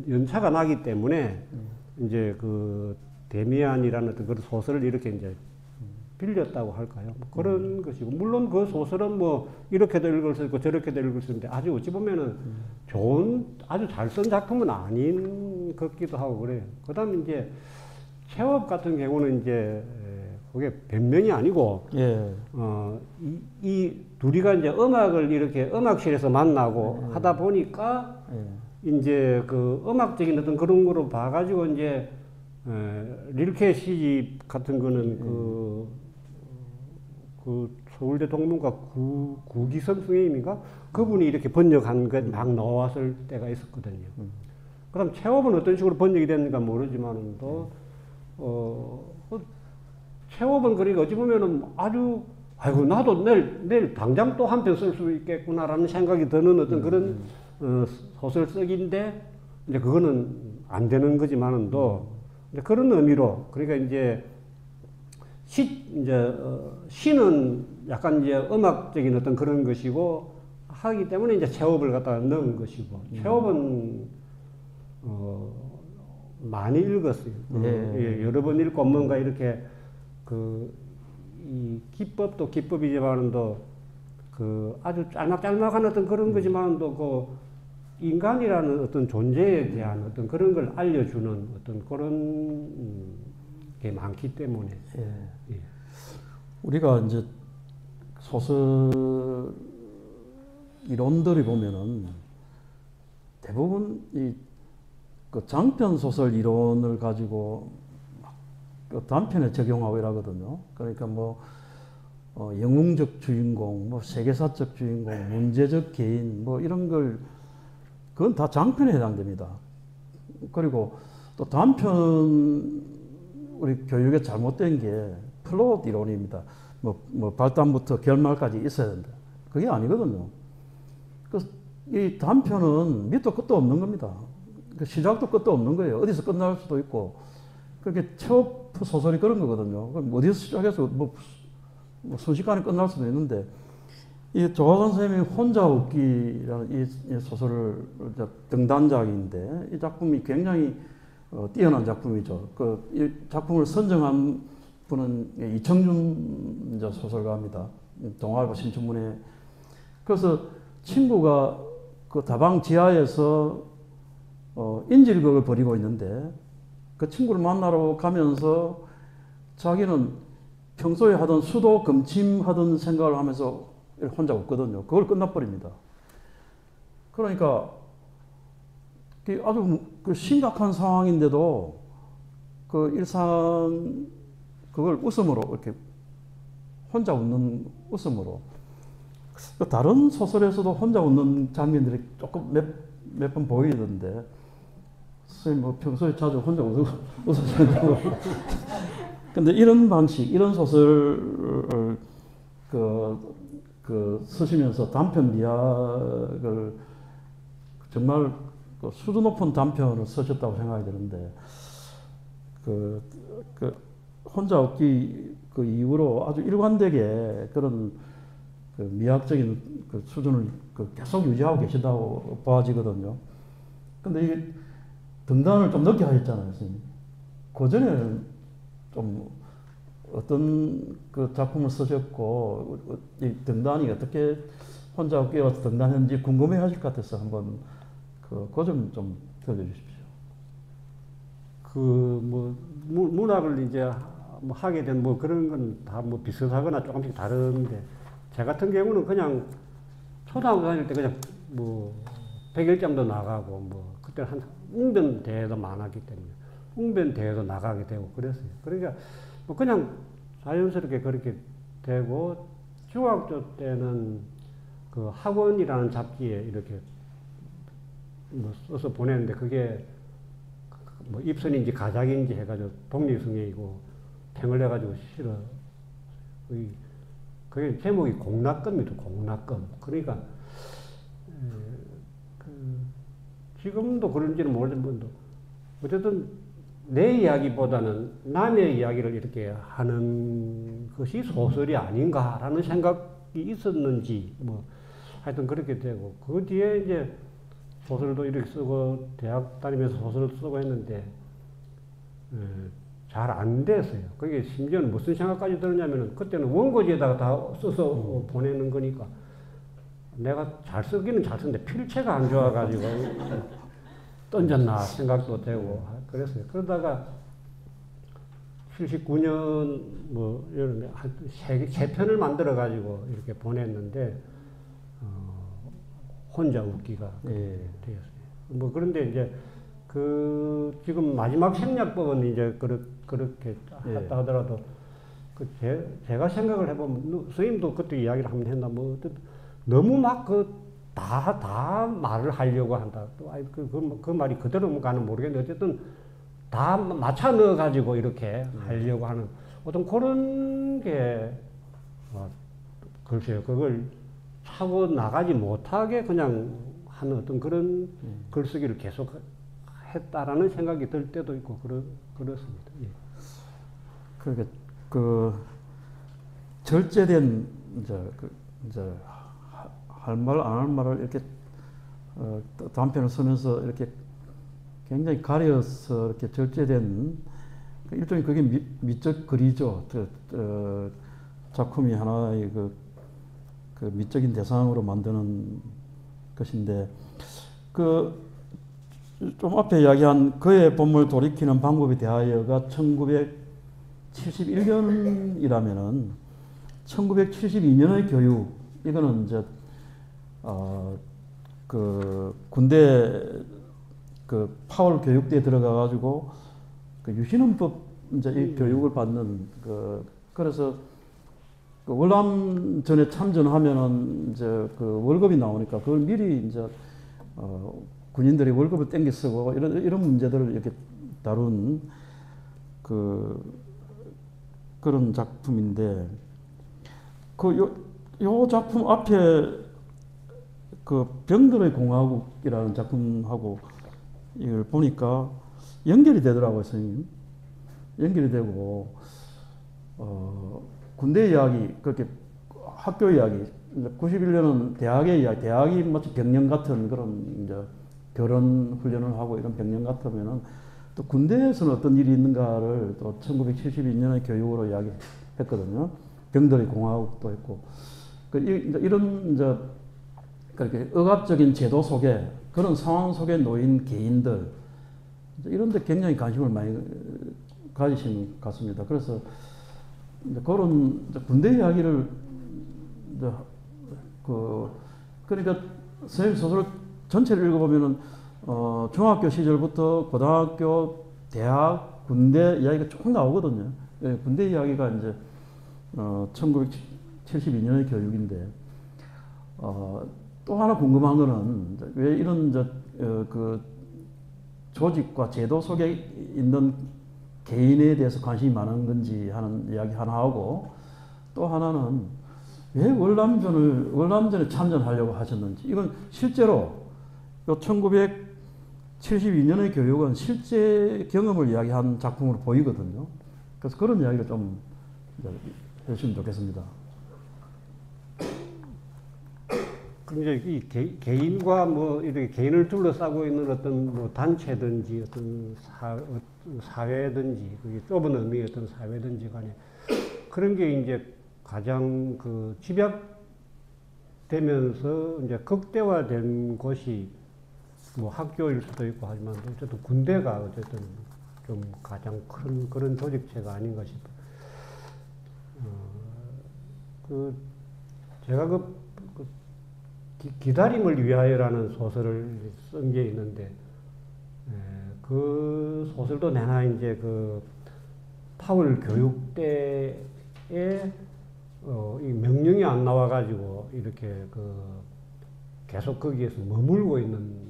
연차가 나기 때문에, 이제 데미안이라는 어떤 그런 소설을 이렇게 이제 빌렸다고 할까요? 그런 것이고, 물론 그 소설은 뭐 이렇게도 읽을 수 있고 저렇게도 읽을 수 있는데 아주 어찌 보면은 아주 잘 쓴 작품은 아닌 것 같기도 하고 그래요. 그 다음에 이제 체업 같은 경우는 이제 그게 변명이 아니고, 예. 이 둘이가 이제 음악을 이렇게 음악실에서 만나고 하다 보니까 이제 음악적인 어떤 그런 거로 봐가지고 이제 릴케 시집 같은 거는 서울대 동문가 구기성 선생님인가? 그분이 이렇게 번역한 것 막 나왔을 때가 있었거든요. 그 다음 체업은 어떤 식으로 번역이 됐는가 모르지만은 체업은 그러니까 어찌 보면은 아주, 아이고, 나도 내일 당장 또 한 편 쓸 수 있겠구나라는 생각이 드는 어떤 그런 소설 쓰기인데, 이제 그거는 안 되는 거지만은 그런 의미로, 그러니까 이제 시는 약간 이제 음악적인 어떤 그런 것이고 하기 때문에 이제 체업을 갖다가 넣은 것이고, 체업은 많이 읽었어요. 예, 여러 번 읽고 뭔가 이렇게 이 기법도 기법이지만도 아주 짤막짤막한 어떤 그런 거지만도 인간이라는 어떤 존재에 대한 어떤 그런 걸 알려주는 어떤 그런 게 많기 때문에. 예. 우리가 이제 소설 이론들이 보면은 대부분 장편 소설 이론을 가지고 단편에 적용하고 이러거든요. 그러니까 영웅적 주인공, 세계사적 주인공, 문제적 개인, 이런 걸, 그건 다 장편에 해당됩니다. 그리고 또 단편, 우리 교육에 잘못된 게 플롯 이론입니다. 발단부터 결말까지 있어야 된다. 그게 아니거든요. 이 단편은 밑도 끝도 없는 겁니다. 시작도 끝도 없는 거예요. 어디서 끝날 수도 있고. 그렇게 체업 소설이 그런 거거든요. 어디서 시작해서 순식간에 끝날 수도 있는데, 이 조화관 선생님이 혼자 웃기라는 이 소설을 등단작인데, 이 작품이 굉장히 뛰어난 작품이죠. 이 작품을 선정한 분은 이청준 소설가입니다. 동아일보 신춘문예. 그래서 친구가 다방 지하에서 인질극을 벌이고 있는데, 그 친구를 만나러 가면서 자기는 평소에 하던 수도 금침하던 생각을 하면서 혼자 웃거든요. 그걸 끝나버립니다. 그러니까 아주 심각한 상황인데도 일상에 그걸 웃음으로 이렇게 혼자 웃는 웃음으로. 다른 소설에서도 혼자 웃는 장면들이 조금 몇 번 보이던데, 선생님 뭐 평소에 자주 혼자 웃으시는다고. 근데 이런 방식, 이런 소설을 쓰시면서 단편 미학을 정말 수준 높은 단편을 쓰셨다고 생각이 드는데, 혼자 웃기 그 이후로 아주 일관되게 그런 미학적인 수준을 계속 유지하고 계신다고 보아지거든요. 근데 이게 등단을 좀 늦게 하셨잖아요, 선생님. 그 전에는 좀 어떤 그 작품을 쓰셨고, 이 등단이 어떻게 혼자 웃기에 와서 등단했는지 궁금해 하실 것 같아서 한번 그 점 좀 들려주십시오. 문학을 이제 뭐 하게 된 뭐 그런 건 다 뭐 비슷하거나 조금씩 다른데, 제 같은 경우는 그냥 초등학교 다닐 때 그냥 뭐 백일장도 나가고, 뭐 그때 한 웅변 대회도 많았기 때문에 웅변 대회도 나가게 되고 그랬어요. 그러니까 뭐 그냥 자연스럽게 그렇게 되고, 중학교 때는 그 학원이라는 잡지에 이렇게 뭐 써서 보냈는데, 그게 뭐 입선인지 가작인지 해가지고 독립성애이고 팽을 해가지고 실어. 그게 제목이 공락금이죠, 공락금. 그러니까 지금도 그런지는 모르지만, 어쨌든 내 이야기보다는 남의 이야기를 이렇게 하는 것이 소설이 아닌가라는 생각이 있었는지, 뭐 하여튼 그렇게 되고, 그 뒤에 이제 소설도 이렇게 쓰고 대학 다니면서 소설을 쓰고 했는데 잘 안 됐어요. 그게 심지어는 무슨 생각까지 들었냐면은, 그때는 원고지에다가 다 써서 보내는 거니까 내가 잘 쓰기는 잘 쓰는데 필체가 안 좋아가지고 던졌나 생각도 되고 그랬어요. 그러다가 79년 뭐 이런 세 편을 만들어 가지고 이렇게 보냈는데, 혼자 웃기가 되었어요. 뭐 그런데 이제 지금 마지막 생략법은 이제 그렇게 했다 하더라도, 제가 생각을 해보면, 선생님도 그때 이야기를 한번 했나, 뭐 너무 막 다 말을 하려고 한다. 또 그 말이 그대로 가는 모르겠는데, 어쨌든 다 맞춰 넣어 가지고 이렇게 하려고 하는 어떤 그런 게, 글쎄요, 그걸 차고 나가지 못하게 그냥 하는 어떤 그런 글쓰기를 계속 했다라는 생각이 들 때도 있고 그렇습니다. 예. 그러니까 절제된 이제 할 말 안 할 말을 이렇게 단편을 쓰면서 이렇게 굉장히 가려서 이렇게 절제된 일종의 그게 미적 글이죠. 작품이 하나의 그 미적인 대상으로 만드는 것인데, 좀 앞에 이야기한 그의 봄을 돌이키는 방법에 대하여가 1971년이라면은 1972년의 교육, 이거는 이제 군대 파월 교육대에 들어가 가지고 유신헌법 이제 이 교육을 받는 그래서 월남전에 참전하면은 이제 월급이 나오니까 그걸 미리 이제 군인들이 월급을 땡겨 쓰고 이런 문제들을 이렇게 다룬 그런 작품인데, 요 작품 앞에 병들의 공화국이라는 작품하고 이걸 보니까 연결이 되더라고요, 선생님. 연결이 되고, 군대 이야기, 그렇게 학교 이야기, 91년은 대학의 이야기, 대학이 마치 병영 같은 그런 이제 결혼 훈련을 하고 이런 병영 같으면은, 또 군대에서는 어떤 일이 있는가를 또 1972년의 교육으로 이야기했거든요. 병들의 공화국도 했고, 이런 이제 그렇게 억압적인 제도 속에, 그런 상황 속에 놓인 개인들, 이런데 굉장히 관심을 많이 가지신 것 같습니다. 그래서 이제 그런 이제 군대 이야기를 이제 그러니까 선생님 소설 전체를 읽어보면은 중학교 시절부터 고등학교, 대학, 군대 이야기가 쭉 나오거든요. 예, 군대 이야기가 이제 1972년의 교육인데 또 하나 궁금한 거는 왜 이런 그 조직과 제도 속에 있는 개인에 대해서 관심이 많은 건지 하는 이야기 하나 하고 또 하나는 왜 월남전에 참전하려고 하셨는지 이건 실제로 1972년의 교육은 실제 경험을 이야기한 작품으로 보이거든요. 그래서 그런 이야기를 좀 해주시면 좋겠습니다. 그럼 이제 이 개인과 뭐 이렇게 개인을 둘러싸고 있는 어떤 뭐 단체든지 어떤 사회든지 그게 좁은 의미의 어떤 사회든지 간에 그런 게 이제 가장 그 집약되면서 이제 극대화된 곳이 뭐 학교일 수도 있고 하지만 어쨌든 군대가 어쨌든 좀 가장 큰 그런 조직체가 아닌가 싶어요. 제가 기다림을 위하여라는 소설을 쓴 게 있는데, 그 소설도 내나 이제 그 파월 교육 때에 이 명령이 안 나와가지고 이렇게 계속 거기에서 머물고 있는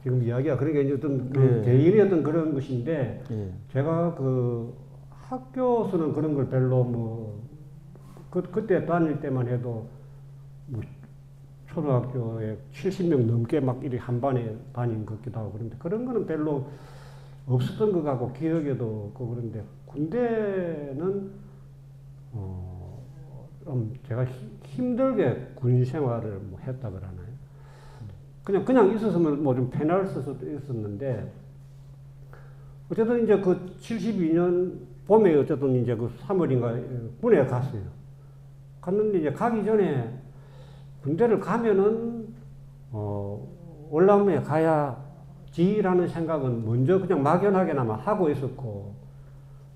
지금 이야기가 그러니까 이제 어떤 개인의 어떤 그런 것인데 제가 그 학교에서는 그런 걸 별로 그때 다닐 때만 해도 뭐 초등학교에 70명 넘게 막 이렇게 한 반에 다닌 것 같기도 하고 그런데 그런 거는 별로 없었던 것 같고 기억에도 없고 그런데 군대는 좀 제가 힘들게 군 생활을 뭐 했다 그러나요? 그냥 있었으면 뭐 좀 페널 수도 있었는데 어쨌든 이제 그 72년 봄에 어쨌든 이제 그 3월인가 군에 갔어요. 갔는데 이제 가기 전에 군대를 가면은 월남에 가야지라는 생각은 먼저 그냥 막연하게나마 하고 있었고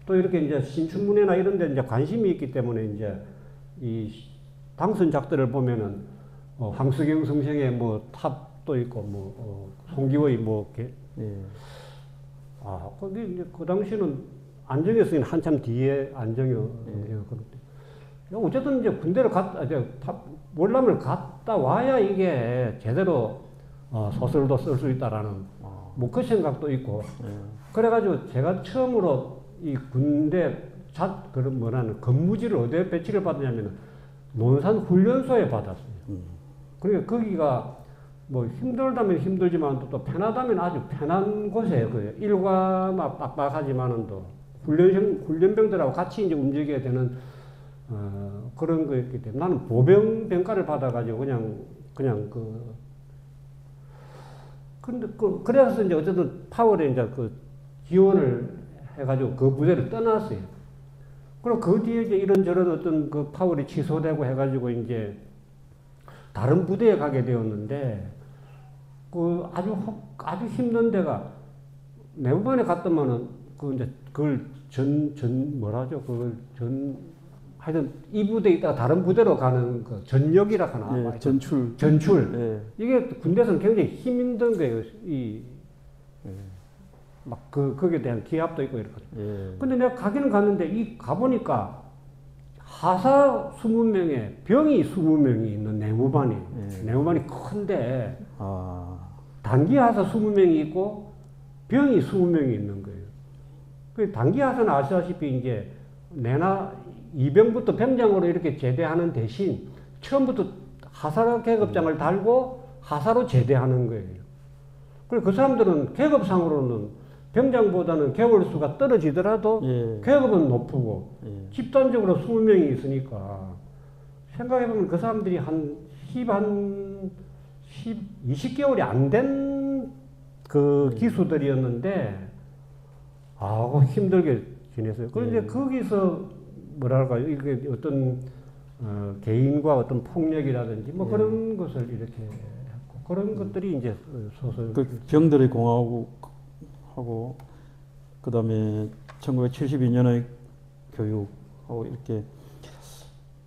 또 이렇게 이제 신춘문예나 이런 데 이제 관심이 있기 때문에 이제 이 당선작들을 보면은 황석영 선생의 뭐 탑도 있고 뭐 송기호의 뭐 거기 이제 그 당시는 안정현 선생님 한참 뒤에 안정현 어쨌든 이제 군대를 월남을 갔다 와야 이게 제대로 소설도 쓸 수 있다라는 뭐 그 생각도 있고 그래가지고 제가 처음으로 이 군대 그런 근무지를 어디에 배치를 받았냐면 논산 훈련소에 받았어요. 그러니까 거기가 뭐 힘들다면 힘들지만 또 편하다면 아주 편한 곳이에요. 그 일과만 빡빡하지만은 또 훈련병들하고 같이 이제 움직여야 되는 그런 거였기 때문에 나는 보병 병가를 받아가지고 근데 그래서 이제 어쨌든 파월에 이제 지원을 해가지고 그 부대를 떠났어요. 그리고 그 뒤에 이제 이런저런 어떤 그 파월이 취소되고 해가지고 이제 다른 부대에 가게 되었는데 아주 힘든 데가 내후반에 갔더만은 하여튼 이 부대에 있다가 다른 부대로 가는 그 전역이라 하나. 전출. 이게 군대에서는 굉장히 힘든 거예요. 거기에 대한 기합도 있고 이렇거든요. 근데 내가 가기는 갔는데 가보니까 하사 20명에 병이 20명이 있는 내무반이. 내무반이 큰데 단기 하사 20명이 있고 병이 20명이 있는 거예요. 그 단기 하사는 아시다시피 이제 내나 이병부터 병장으로 이렇게 제대하는 대신 처음부터 하사 계급장을 달고 하사로 제대하는 거예요. 그리고 그 사람들은 계급상으로는 병장보다는 개월수가 떨어지더라도 계급은 높고 집단적으로 20명이 있으니까 생각해보면 그 사람들이 한 20개월이 안 된 그 기수들이었는데 힘들게 지냈어요. 그런데 거기서 뭐랄까요, 이게 어떤 개인과 어떤 폭력이라든지 뭐 그런 것을 이렇게 했고 그런 것들이 이제 소설. 그 병들의 공화국하고 그다음에 1972년의 교육하고 이렇게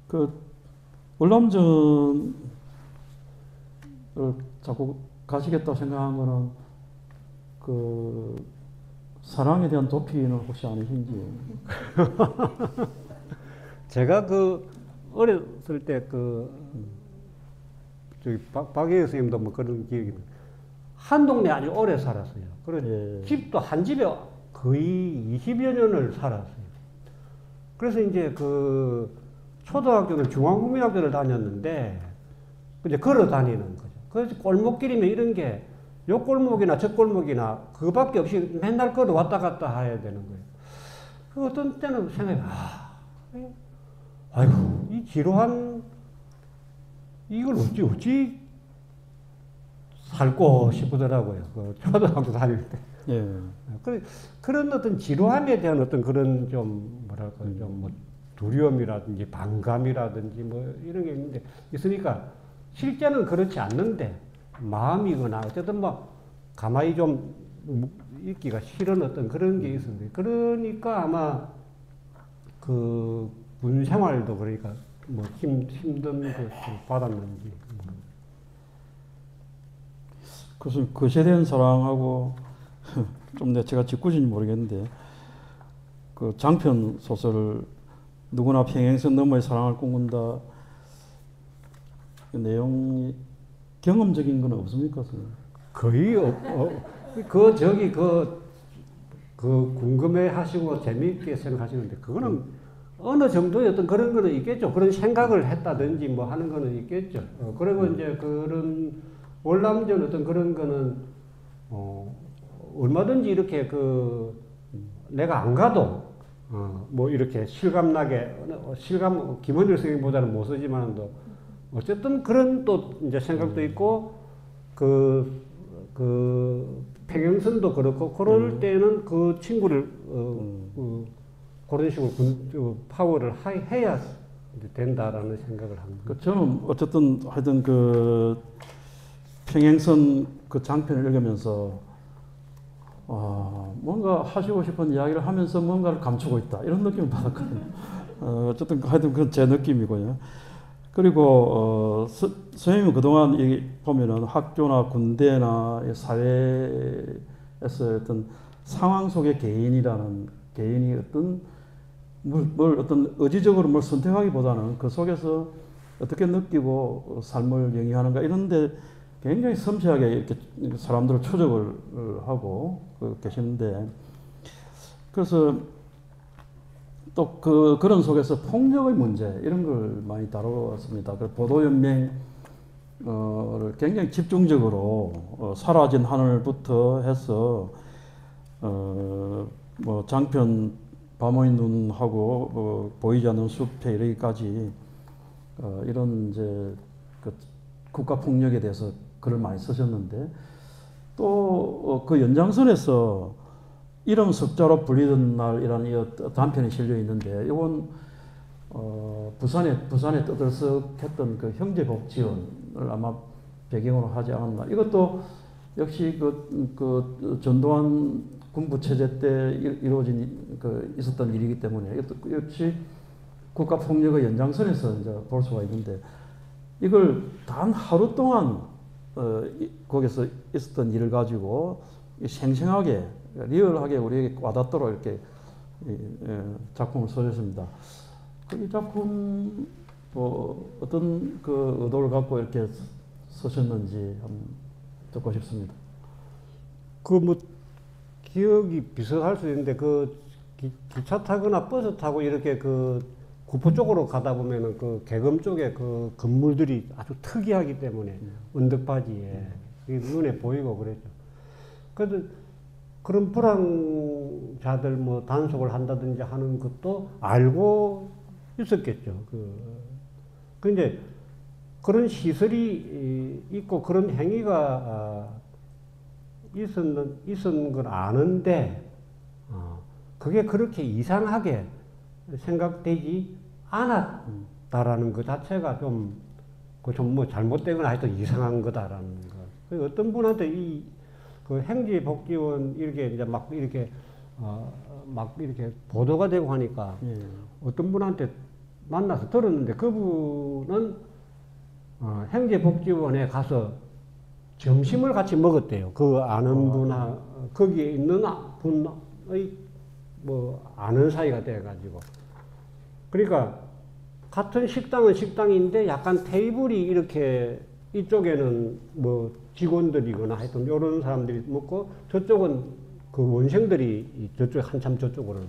그 월남전을 자꾸 가시겠다 생각한 거는 그 사랑에 대한 도피는 혹시 아니신지? 제가 그 어렸을 때 저기 박예희 선생님도 뭐 그런 기억이 나요. 한 동네 아주 오래 살았어요. 그리고 예. 집도 한 집에 거의 20여 년을 살았어요. 그래서 이제 그 초등학교는 중앙국민학교를 다녔는데 이제 걸어 다니는 거죠. 그래서 골목길이면 이런 게 요 골목이나 저 골목이나 그밖에 없이 맨날 걸어 왔다 갔다 해야 되는 거예요. 그 어떤 때는 생각이 아이고 이 지루한 이걸 어찌 살고 싶더라고요. 그 초등학교 다닐 때. 예. 그런 어떤 지루함에 대한 어떤 그런 좀 뭐랄까 좀 뭐 두려움이라든지 반감이라든지 뭐 이런 게 있으니까 실제는 그렇지 않는데 마음이거나 어쨌든 뭐 가만히 좀 있기가 싫은 어떤 그런 게 있었는데 그러니까 아마 그 군 생활도 그러니까 뭐 힘든 것을 받았는지. 그래서 것에 대한 사랑하고 좀 제가 짓궂은지 모르겠는데 그 장편 소설을 누구나 평행선 너머의 사랑을 꿈꾼다 그 내용이 경험적인 건 없습니까, 선생님? 거의 궁금해 하시고 재미있게 생각하시는데 그거는 어느 정도의 어떤 그런 거는 있겠죠. 그런 생각을 했다든지 뭐 하는 거는 있겠죠. 그리고 이제 그런 월남전 어떤 그런 거는 얼마든지 이렇게 내가 안 가도 뭐 이렇게 실감나게 김원일 선생님보다는 못 쓰지만도 어쨌든 그런 또 이제 생각도 있고 평행선도 그렇고 그럴 때는 그 친구를 그런 식으로 파워를 해야 된다라는 생각을 합니다. 저는 어쨌든 하여튼 그 평행선 그 장편을 읽으면서 뭔가 하시고 싶은 이야기를 하면서 뭔가를 감추고 있다 이런 느낌을 받았거든요. 어쨌든 하여튼 그건 제 느낌이고요. 그리고 선생님은 그동안 보면은 학교나 군대나 사회에서 어떤 상황 속의 개인이 어떤 뭘 어떤 의지적으로 뭘 선택하기보다는 그 속에서 어떻게 느끼고 삶을 영위하는가 이런데 굉장히 섬세하게 이렇게 사람들을 추적을 하고 계시는데 그래서 또 그런 속에서 폭력의 문제 이런 걸 많이 다루었습니다. 그 보도연맹을 굉장히 집중적으로 사라진 하늘부터 해서 뭐 장편 밤의 눈하고 보이지 않는 숲에 이르기까지 이런 이제 그 국가 폭력에 대해서 글을 많이 쓰셨는데 또 그 연장선에서 이름 석자로 불리던 날이라는 이 단편이 실려 있는데 이건 부산에 떠들썩했던 그 형제복지원을 아마 배경으로 하지 않았나. 이것도 역시 그 전두환 군부 체제 때 이루어진 있었던 일이기 때문에 이것도 역시 국가 폭력의 연장선에서 이제 볼 수가 있는데 이걸 단 하루 동안 거기서 있었던 일을 가지고 생생하게 리얼하게 우리에게 와닿도록 이렇게 작품을 써주셨습니다. 이 작품 뭐 어떤 그 의도를 갖고 이렇게 쓰셨는지 한번 듣고 싶습니다. 뭐 기억이 비슷할 수 있는데 기차 타거나 버스 타고 이렇게 구포 쪽으로 가다 보면은 계금 쪽에 건물들이 아주 특이하기 때문에 언덕바지에 눈에 보이고 그랬죠. 그래도 그런 불황자들 뭐 단속을 한다든지 하는 것도 알고 있었겠죠. 근데 그런 시설이 있고 그런 행위가 있었는 걸 아는데 그게 그렇게 이상하게 생각되지 않았다라는 것 자체가 좀 뭐 잘못되거나 하여튼 이상한 거다라는 거. 어떤 분한테 행지복지원 이렇게 이제 막 이렇게 보도가 되고 하니까 어떤 분한테 만나서 들었는데 그분은 행지복지원에 가서 점심을 같이 먹었대요. 그 아는 거기에 있는 뭐 아는 사이가 돼가지고 그러니까 같은 식당은 식당인데 약간 테이블이 이렇게 이쪽에는 뭐 직원들이거나 하여튼 이런 사람들이 먹고 저쪽은 그 원생들이 저쪽 한참 저쪽으로는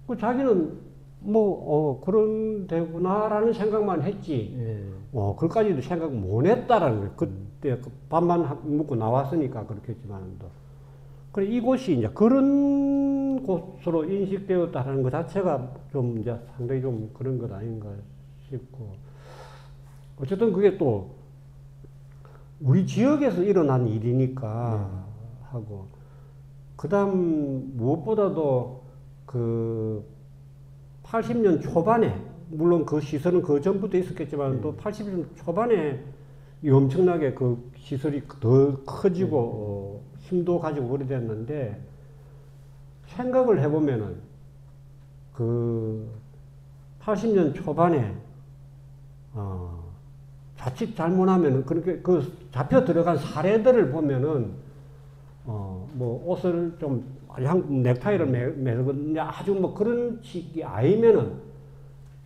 그 자기는 뭐 그런 데구나라는 생각만 했지. 그걸까지도 생각 못 했다라는 거예요. 그때 밥만 먹고 나왔으니까 그렇겠지만도. 그래 이곳이 이제 그런 곳으로 인식되었다는 것 자체가 좀 이제 상당히 좀 그런 것 아닌가 싶고. 어쨌든 그게 또 우리 지역에서 일어난 일이니까 하고 그다음 무엇보다도 그 80년 초반에 물론 그 시설은 그 전부터 있었겠지만 또 80년 초반에 이 엄청나게 그 시설이 더 커지고 힘도 가지고 오래됐는데 생각을 해보면은 그 80년 초반에 자칫 잘못하면은 그렇게 그 잡혀 들어간 사례들을 보면은 뭐 옷을 좀 넥타이를 매거나 아주 뭐 그런 식이 아니면은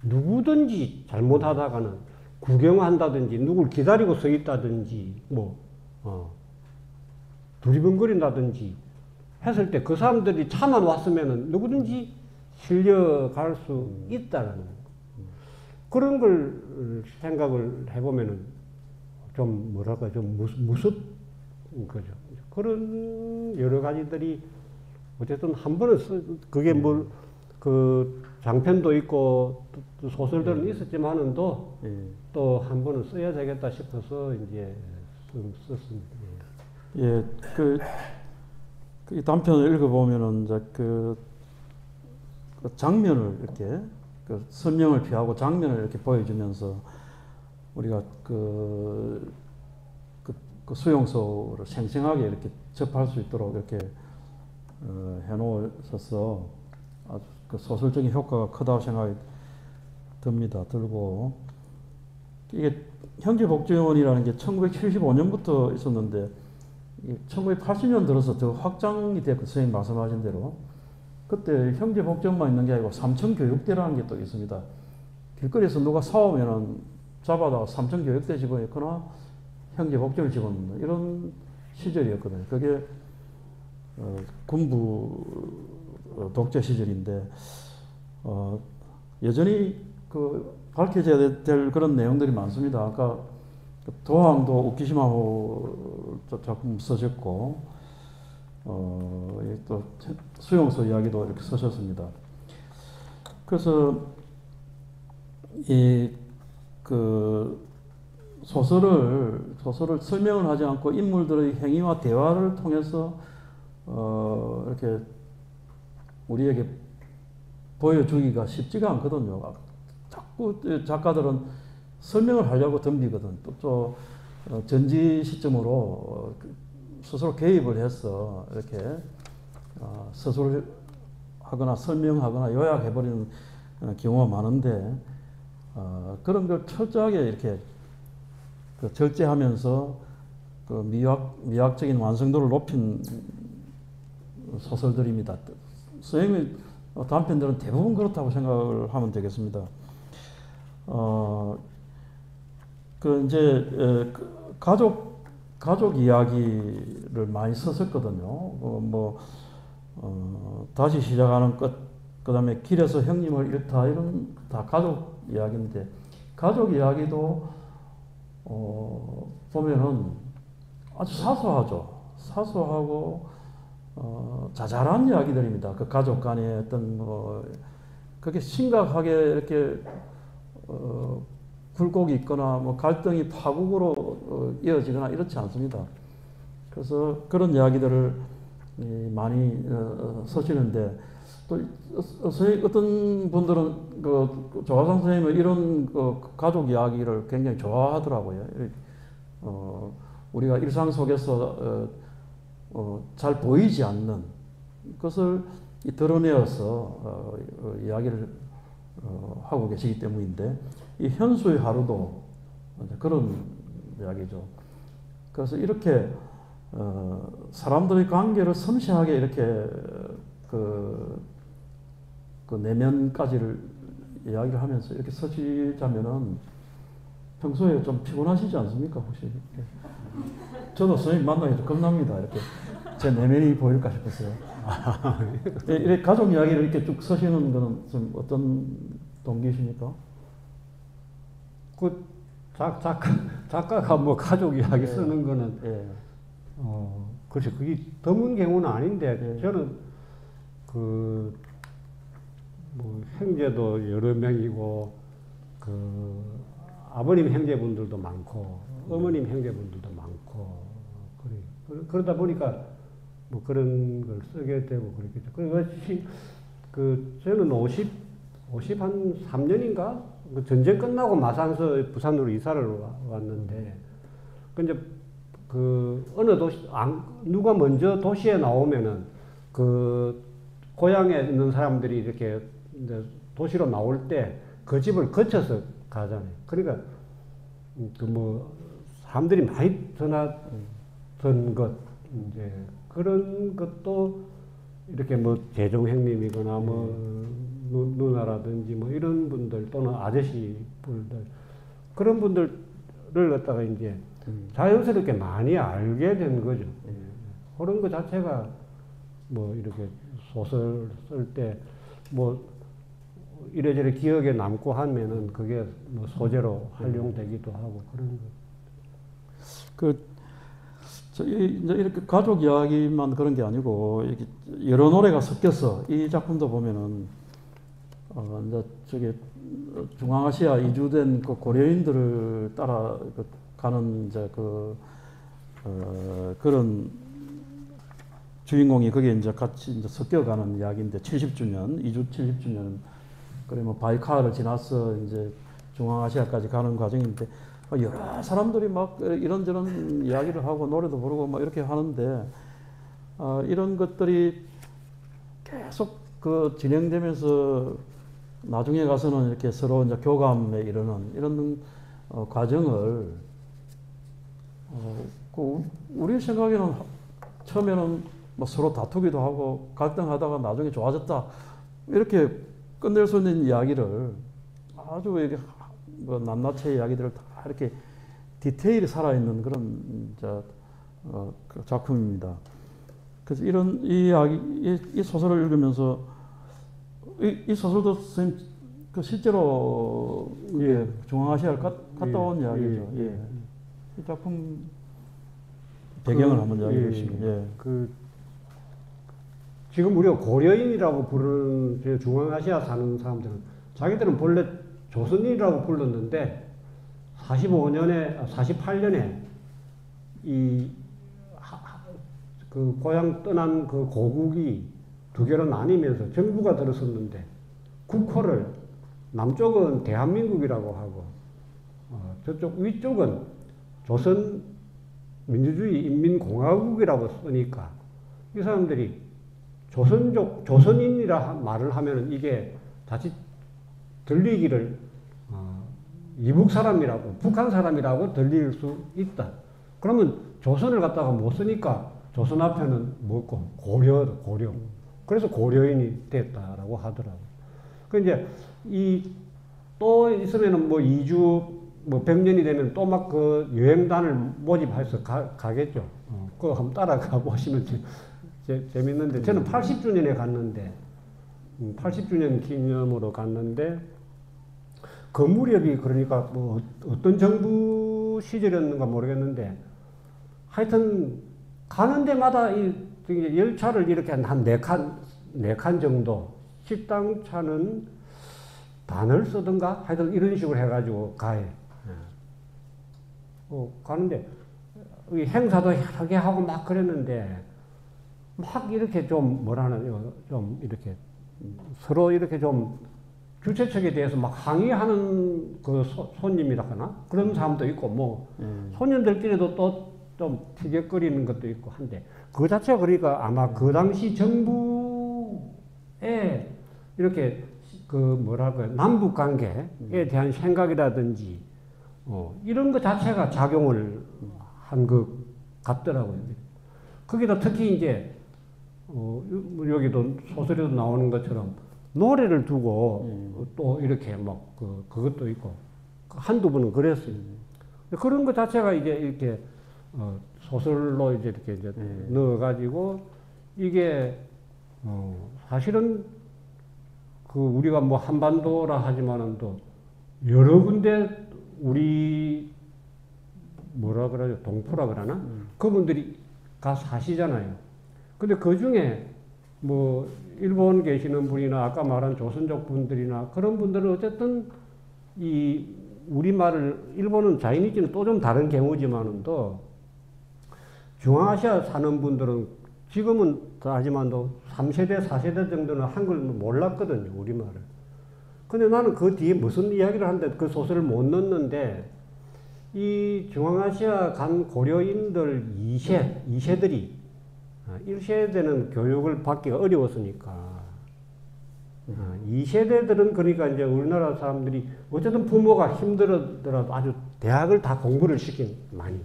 누구든지 잘못하다가는 구경한다든지 누굴 기다리고 서 있다든지 뭐 두리번거린다든지 했을 때 그 사람들이 차만 왔으면은 누구든지 실려갈 수 있다라는 그런 걸 생각을 해보면은 좀 뭐랄까 좀 무섭 거죠. 그런 여러 가지들이 어쨌든 한 번은 그게 뭘 그 장편도 있고 또 소설들은 있었지만은 또 한 번은 써야 되겠다 싶어서 이제 썼습니다. 예, 이 단편을 읽어보면은 이제 그 장면을 이렇게 그 설명을 피하고 장면을 이렇게 보여주면서 우리가 그 수용소를 생생하게 이렇게 접할 수 있도록 이렇게 해놓으셔서 아주 그 소설적인 효과가 크다고 생각이 들고 이게 형제복지원이라는 게 1975년부터 있었는데 1980년 들어서 더 확장이 됐고 선생님 말씀하신 대로 그때 형제복지원만 있는 게 아니고 삼청교육대라는 게 또 있습니다. 길거리에서 누가 싸우면은 잡아다가 삼청교육대 집어넣거나 형제복지원을 집어넣는 이런 시절이었거든요. 그게 군부 독재 시절인데 여전히 그 밝혀져야 될 그런 내용들이 많습니다. 아까 도항도 우키시마호 작품 쓰셨고 또 수용소 이야기도 이렇게 쓰셨습니다. 그래서 이 그 소설을 설명을 하지 않고 인물들의 행위와 대화를 통해서 이렇게 우리에게 보여주기가 쉽지가 않거든요. 자꾸 작가들은 설명을 하려고 덤비거든. 또 전지 시점으로 스스로 개입을 해서 이렇게 서술을 하거나 설명하거나 요약해버리는 경우가 많은데 그런 걸 철저하게 이렇게 절제하면서 그 미학적인 완성도를 높인 소설들입니다. 선생님의 단편들은 대부분 그렇다고 생각을 하면 되겠습니다. 이제 가족 이야기를 많이 썼었거든요. 다시 시작하는 것, 그다음에 길에서 형님을 잃다 이런 다 가족 이야기인데 가족 이야기도 보면은 아주 사소하고 자잘한 이야기들입니다. 그 가족 간의 어떤 그게 심각하게 이렇게 굴곡이 있거나 갈등이 파국으로 이어지거나 이렇지 않습니다. 그래서 그런 이야기들을 많이 쓰시는데 또 어떤 분들은 조화상 선생님은 이런 가족 이야기를 굉장히 좋아하더라고요. 우리가 일상 속에서 잘 보이지 않는 것을 드러내어서 이야기를 하고 계시기 때문인데 이 현수의 하루도 그런 이야기죠. 그래서 이렇게 사람들의 관계를 섬세하게 이렇게 그 내면까지를 이야기를 하면서 이렇게 서시자면은 평소에 좀 피곤하시지 않습니까 혹시? 저도 선생님 만나기 좀 겁납니다. 이렇게 제 내면이 보일까 싶었어요. 이렇게 가족 이야기를 이렇게 쭉 서시는 거는 좀 어떤 동기십니까? 그 작가가 뭐 가족 이야기 쓰는 거는 예. 그렇죠. 그게 드문 경우는 아닌데 예. 저는 그 뭐 형제도 여러 명이고 그 아버님 형제분들도 많고 어머님 형제분들도 많고 그러다 보니까 뭐 그런 걸 쓰게 되고 그렇겠죠. 그 저는 53년인가? 그 전쟁 끝나고 마산서 부산으로 이사를 왔는데, 근데 그 어느 도시, 누가 먼저 도시에 나오면은 그 고향에 있는 사람들이 이렇게 이제 도시로 나올 때 그 집을 거쳐서 가잖아요. 그러니까 그 뭐 사람들이 많이 드나든 것, 이제 그런 것도 이렇게 뭐 재종 형님이거나 뭐 누나라든지 뭐 이런 분들 또는 아저씨 분들 그런 분들을 갖다가 이제 자연스럽게 많이 알게 된 거죠. 그런 것 자체가 뭐 이렇게 소설 쓸 때 뭐 이래저래 기억에 남고 하면은 그게 뭐 소재로 활용되기도 하고 그런 거. 이제 이렇게 가족 이야기만 그런 게 아니고 이렇게 여러 노래가 섞여서 이 작품도 보면은 이제 저기 중앙아시아 이주된 그 고려인들을 따라 가는 이제 그런 주인공이 거기에 이제 같이 이제 섞여가는 이야기인데 70주년 이주 70주년 그러면 바이칼을 지나서 이제 중앙아시아까지 가는 과정인데 여러 사람들이 막 이런저런 이야기를 하고 노래도 부르고 막 이렇게 하는데 이런 것들이 계속 그 진행되면서 나중에 가서는 이렇게 서로 이제 교감에 이르는 이런 과정을 우리 생각에는 처음에는 뭐 서로 다투기도 하고 갈등하다가 나중에 좋아졌다 이렇게 끝낼 수 있는 이야기를 아주 이렇게 뭐 낱낱이 이야기들을 다 이렇게 디테일이 살아있는 그런 그 작품입니다. 그래서 이런 이 이야기, 이 소설을 읽으면서 이 소설도 선생님 그 실제로 예. 중앙아시아를 갔다 온 이야기죠. 예. 예. 이 작품 배경을 한번 이야기해 주시면. 예. 지금 우리가 고려인이라고 부르는 중앙아시아 사는 사람들은 자기들은 본래 조선인이라고 불렀는데 48년에 그 고향 떠난 그 고국이 두 개로 나뉘면서 정부가 들어섰는데 국호를 남쪽은 대한민국이라고 하고 저쪽 위쪽은 조선민주주의 인민공화국이라고 쓰니까 이 사람들이 조선인이라 말을 하면 이게 자칫 들리기를 이북 사람이라고 북한 사람이라고 들릴 수 있다. 그러면 조선을 갖다가 못 쓰니까 조선 앞에는 뭐고 고려. 그래서 고려인이 됐다라고 하더라고. 그 이제 또 있으면은 뭐 2주 뭐 100년이 되면 또 막 그 여행단을 모집해서 가겠죠. 그거 한번 따라가 보시면 재밌는데 저는 80주년에 갔는데 80주년 기념으로 갔는데 그 무렵이 그러니까 뭐 어떤 정부 시절이었는가 모르겠는데 하여튼 가는 데마다 이 열차를 이렇게 한 4칸 정도 식당 차는 단을 쓰든가 하여튼 이런 식으로 해가지고 가요. 가는데 행사도 하게 하고 막 그랬는데 막 이렇게 좀 좀 이렇게 서로 이렇게 좀 주최 측에 대해서 막 항의하는 그 손님이라 하나 그런 사람도 있고 뭐 손님들끼리도 또 좀 티격거리는 것도 있고 한데 그 자체가 그러니까 아마 그 당시 정부에 이렇게 그 뭐랄까요 남북 관계에 대한 생각이라든지 이런 것 자체가 작용을 한 것 같더라고요. 거기다 특히 이제 여기도 소설에도 나오는 것처럼 노래를 두고 또 이렇게 막 그것도 있고 한두 번은 그랬어요. 그런 것 자체가 이제 이렇게 소설로 이제 이렇게 이제 넣어가지고 이게 사실은 그 우리가 뭐 한반도라 하지만은 또 여러 군데 우리 뭐라 그러죠? 동포라 그러나? 그분들이 가서 사시잖아요. 근데 그 중에 뭐 일본 계시는 분이나 아까 말한 조선족 분들이나 그런 분들은 어쨌든 이 우리말을 일본은 자이니즈는 또 좀 다른 경우지만은 또 중앙아시아 사는 분들은 지금은 하지만도 3세대, 4세대 정도는 한글 몰랐거든요, 우리말을. 근데 나는 그 뒤에 무슨 이야기를 하는데 그 소설을 못 넣었는데 이 중앙아시아 간 고려인들 2세들이 1세대는 교육을 받기가 어려웠으니까 2세대들은 그러니까 이제 우리나라 사람들이 어쨌든 부모가 힘들더라도 아주 대학을 다 공부를 시킨 많이.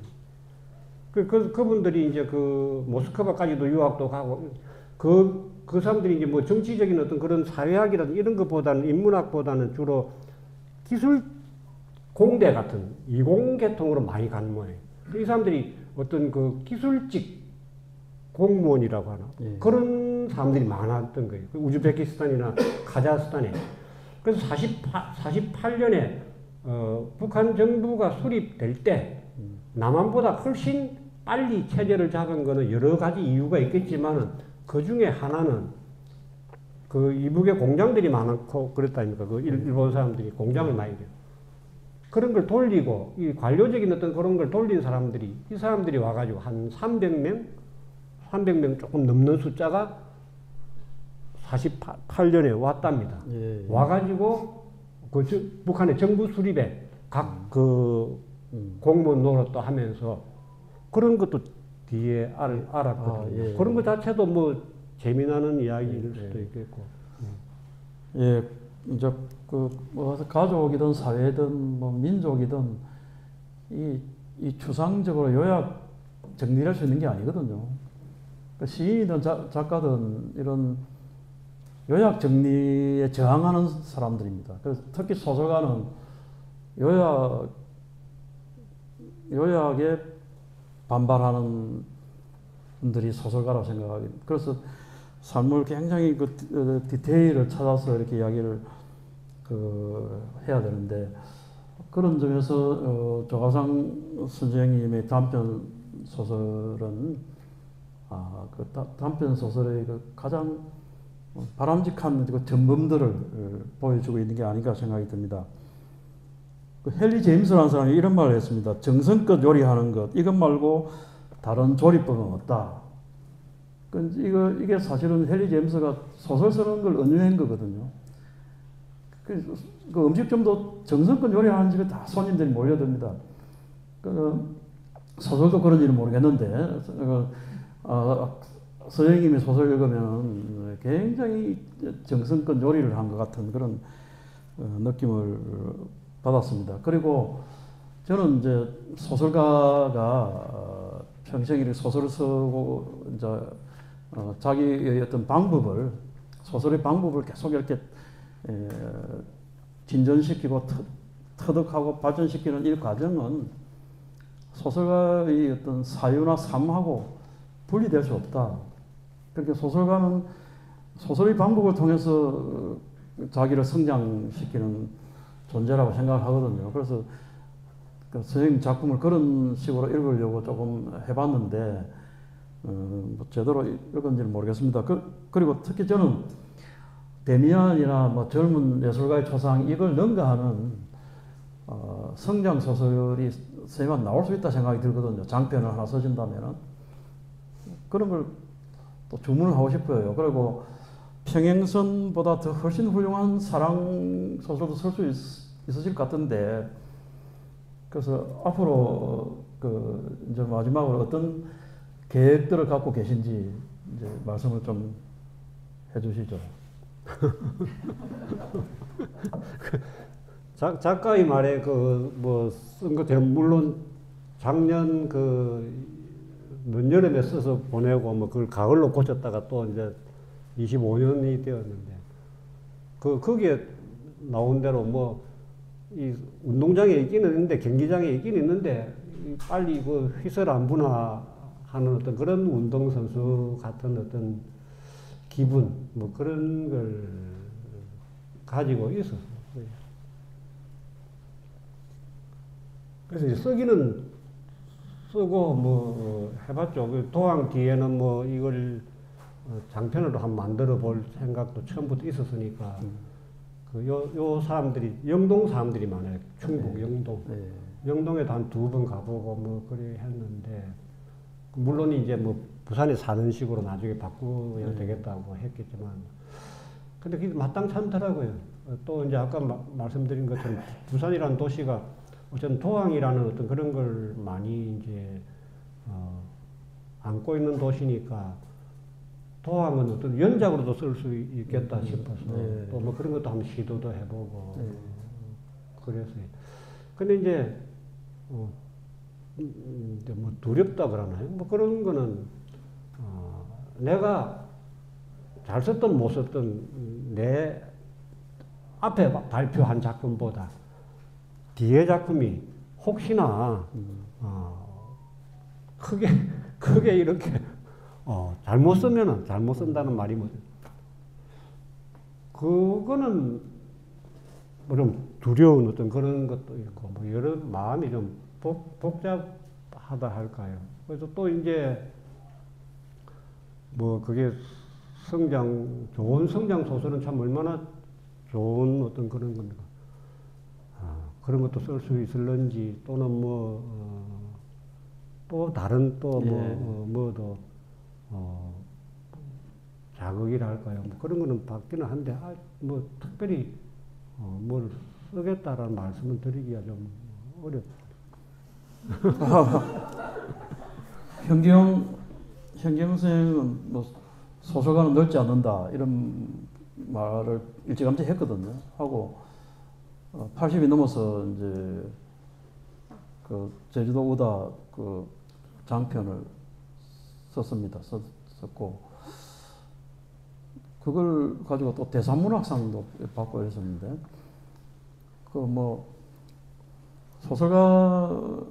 그분들이 이제 그 모스크바까지도 유학도 가고 그 사람들이 이제 뭐 정치적인 어떤 그런 사회학이라든 이런 것보다는 인문학보다는 주로 기술 공대 같은 이공계통으로 많이 간 모양이에요. 이 사람들이 어떤 그 기술직 공무원이라고 하나 그런 사람들이 많았던 거예요. 우즈베키스탄이나 카자흐스탄에. 그래서 48년에 북한 정부가 수립될 때 남한보다 훨씬 빨리 체제를 잡은 거는 여러 가지 이유가 있겠지만은 그 중에 하나는 그 이북에 공장들이 많고 그랬다 아닙니까? 그 일본 사람들이 공장을 많이 해요. 그런 걸 돌리고 이 관료적인 어떤 그런 걸 돌린 사람들이 이 사람들이 와가지고 한 300명 조금 넘는 숫자가 48년에 왔답니다. 와가지고 그 북한의 정부 수립에 각 그 공무원 노릇도 하면서 그런 것도 뒤에 알았거든요. 그런 것 자체도 뭐 재미나는 이야기일 수도 있겠고. 이제 뭐 가족이든 사회든 뭐 민족이든 이 추상적으로 요약 정리할 수 있는 게 아니거든요. 그러니까 시인이든 작가든 이런 요약 정리에 저항하는 사람들입니다. 그래서 특히 소설가는 요약에 반발하는 분들이 소설가라고 생각하기. 그래서 삶을 굉장히 그 디테일을 찾아서 이렇게 이야기를 해야 되는데 그런 점에서 조가상 선생님의 단편 소설은 그 단편 소설의 그 가장 바람직한 그 전범들을 보여주고 있는 게 아닌가 생각이 듭니다. 그 헨리 제임스라는 사람이 이런 말을 했습니다. 정성껏 요리하는 것 이것 말고 다른 조리법은 없다. 이게 사실은 헨리 제임스가 소설 쓰는 걸 은유한 거거든요. 그 음식점도 정성껏 요리하는 집에 다 손님들이 몰려듭니다. 소설도 그런지는 모르겠는데 선생님이 소설 읽으면 굉장히 정성껏 요리를 한 것 같은 그런 느낌을 받았습니다. 그리고 저는 이제 소설가가 평생 이렇게 소설을 쓰고 이제 자기의 어떤 방법을 소설의 방법을 계속 이렇게 진전시키고 터득하고 발전시키는 이 과정은 소설가의 어떤 사유나 삶하고 분리될 수 없다. 그렇게 소설가는 소설의 방법을 통해서 자기를 성장시키는 존재라고 생각하거든요. 그래서 선생님 작품을 그런 식으로 읽으려고 조금 해봤는데 뭐 제대로 읽은지는 모르겠습니다. 그리고 특히 저는 데미안이나 뭐 젊은 예술가의 초상 이걸 능가하는 성장 소설이 선생님한테 나올 수 있다 생각이 들거든요. 장편을 하나 써준다면은 그런 걸 또 주문을 하고 싶어요. 그리고 평행선보다 더 훨씬 훌륭한 사랑 소설도 쓸 수 있으실 것 같은데 그래서 앞으로 이제 마지막으로 어떤 계획들을 갖고 계신지 이제 말씀을 좀 해주시죠. 작가의 말에 뭐 쓴 것처럼 물론 작년 늦여름에 써서 보내고 뭐 그걸 가을로 고쳤다가 또 이제 25년이 되었는데 거기에 나온 대로 뭐 이 운동장에 있기는 있는데 경기장에 있기는 있는데 빨리 그 휘슬 안 분화하는 어떤 그런 운동선수 같은 어떤 기분 뭐 그런 걸 가지고 있었어요. 그래서 이제 쓰기는 쓰고 뭐 해봤죠. 도항 뒤에는 뭐 이걸 장편으로 한번 만들어 볼 생각도 처음부터 있었으니까 요 사람들이 영동 사람들이 많아요. 충북 네. 영동. 네. 영동에도 한 2번 가보고 뭐 그래 했는데 물론 이제 뭐 부산에 사는 식으로 나중에 바꾸어야 되겠다고 했겠지만 근데 그게 마땅치 않더라고요. 또 이제 아까 말씀드린 것처럼 부산이라는 도시가 어쨌든 도항이라는 어떤 그런 걸 많이 이제 안고 있는 도시니까 도항은 어떤 연작으로도 쓸 수 있겠다 싶어서 네. 또 뭐 그런 것도 한번 시도도 해보고 네. 그랬어요. 근데 이제 이제 뭐 두렵다 그러나요? 뭐 그런 거는 내가 잘 썼든 못 썼든 내 앞에 발표한 작품보다 뒤에 작품이 혹시나 크게 이렇게 잘못 쓰면은 잘못 쓴다는 말이 뭐죠? 그거는 뭐 좀 두려운 어떤 그런 것도 있고 뭐 여러 마음이 좀 복잡하다 할까요? 그래서 또 이제 뭐 그게 좋은 성장 소설은 참 얼마나 좋은 어떤 그런 겁니까? 그런 것도 쓸 수 있을런지 또는 또 다른 또 뭐도 자극이라 할까요? 뭐 그런 거는 받기는 한데 뭐 특별히 뭘 쓰겠다라는 말씀을 드리기가 좀 어렵습니다. 현경 선생은 뭐 소설가는 넓지 않는다 이런 말을 일찌감치 했거든요. 하고 80이 넘어서 이제 그 제주도 우다 그 장편을 썼습니다. 썼고 그걸 가지고 또 대산문학상도 받고 했었는데 그 뭐 소설가는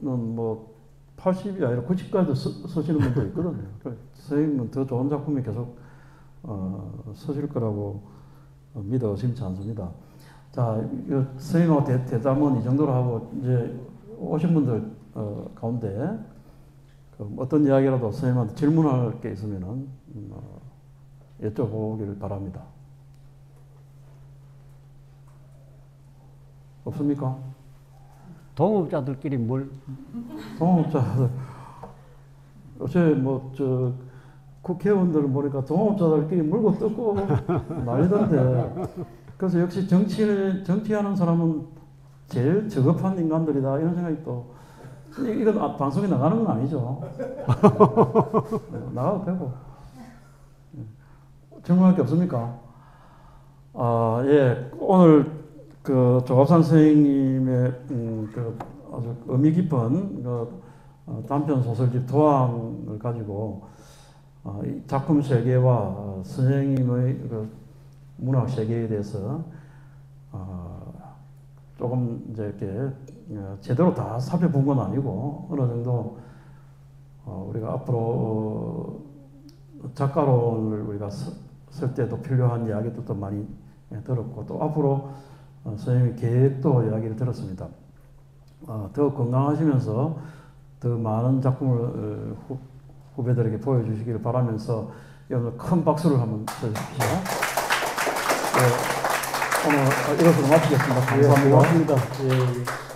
뭐 80이 아니라 90까지도 쓰시는 분도 있거든요. 선생님은 더 좋은 작품이 계속 쓰실 거라고 믿어 의심치 않습니다. 자, 선생님하고 대담은 이 정도로 하고 이제 오신 분들 가운데 어떤 이야기라도 선생님한테 질문할 게 있으면은 여쭤보길 바랍니다. 없습니까? 동업자들끼리 동업자들 요새 뭐 국회의원들 보니까 동업자들끼리 물고 뜯고 난리던데 그래서 역시 정치하는 사람은 제일 저급한 인간들이다 이런 생각이 또 이건 방송에 나가는 건 아니죠. 나가도 되고. 질문할 게 없습니까? 예, 오늘 그 조갑산 선생님의 그 아주 의미 깊은 그 단편 소설집 도항을 가지고 이 작품 세계와 선생님의 그 문학 세계에 대해서 조금 이제 이렇게 제대로 다 살펴본 건 아니고 어느 정도 우리가 앞으로 작가론을 우리가 쓸 때도 필요한 이야기들도 많이 들었고 또 앞으로 선생님의 계획도 이야기를 들었습니다. 더 건강하시면서 더 많은 작품을 후배들에게 보여주시기를 바라면서 오늘 큰 박수를 한번 쳐주십시오. 네, 오늘 이것으로 마치겠습니다. 감사합니다. 고맙습니다. 예.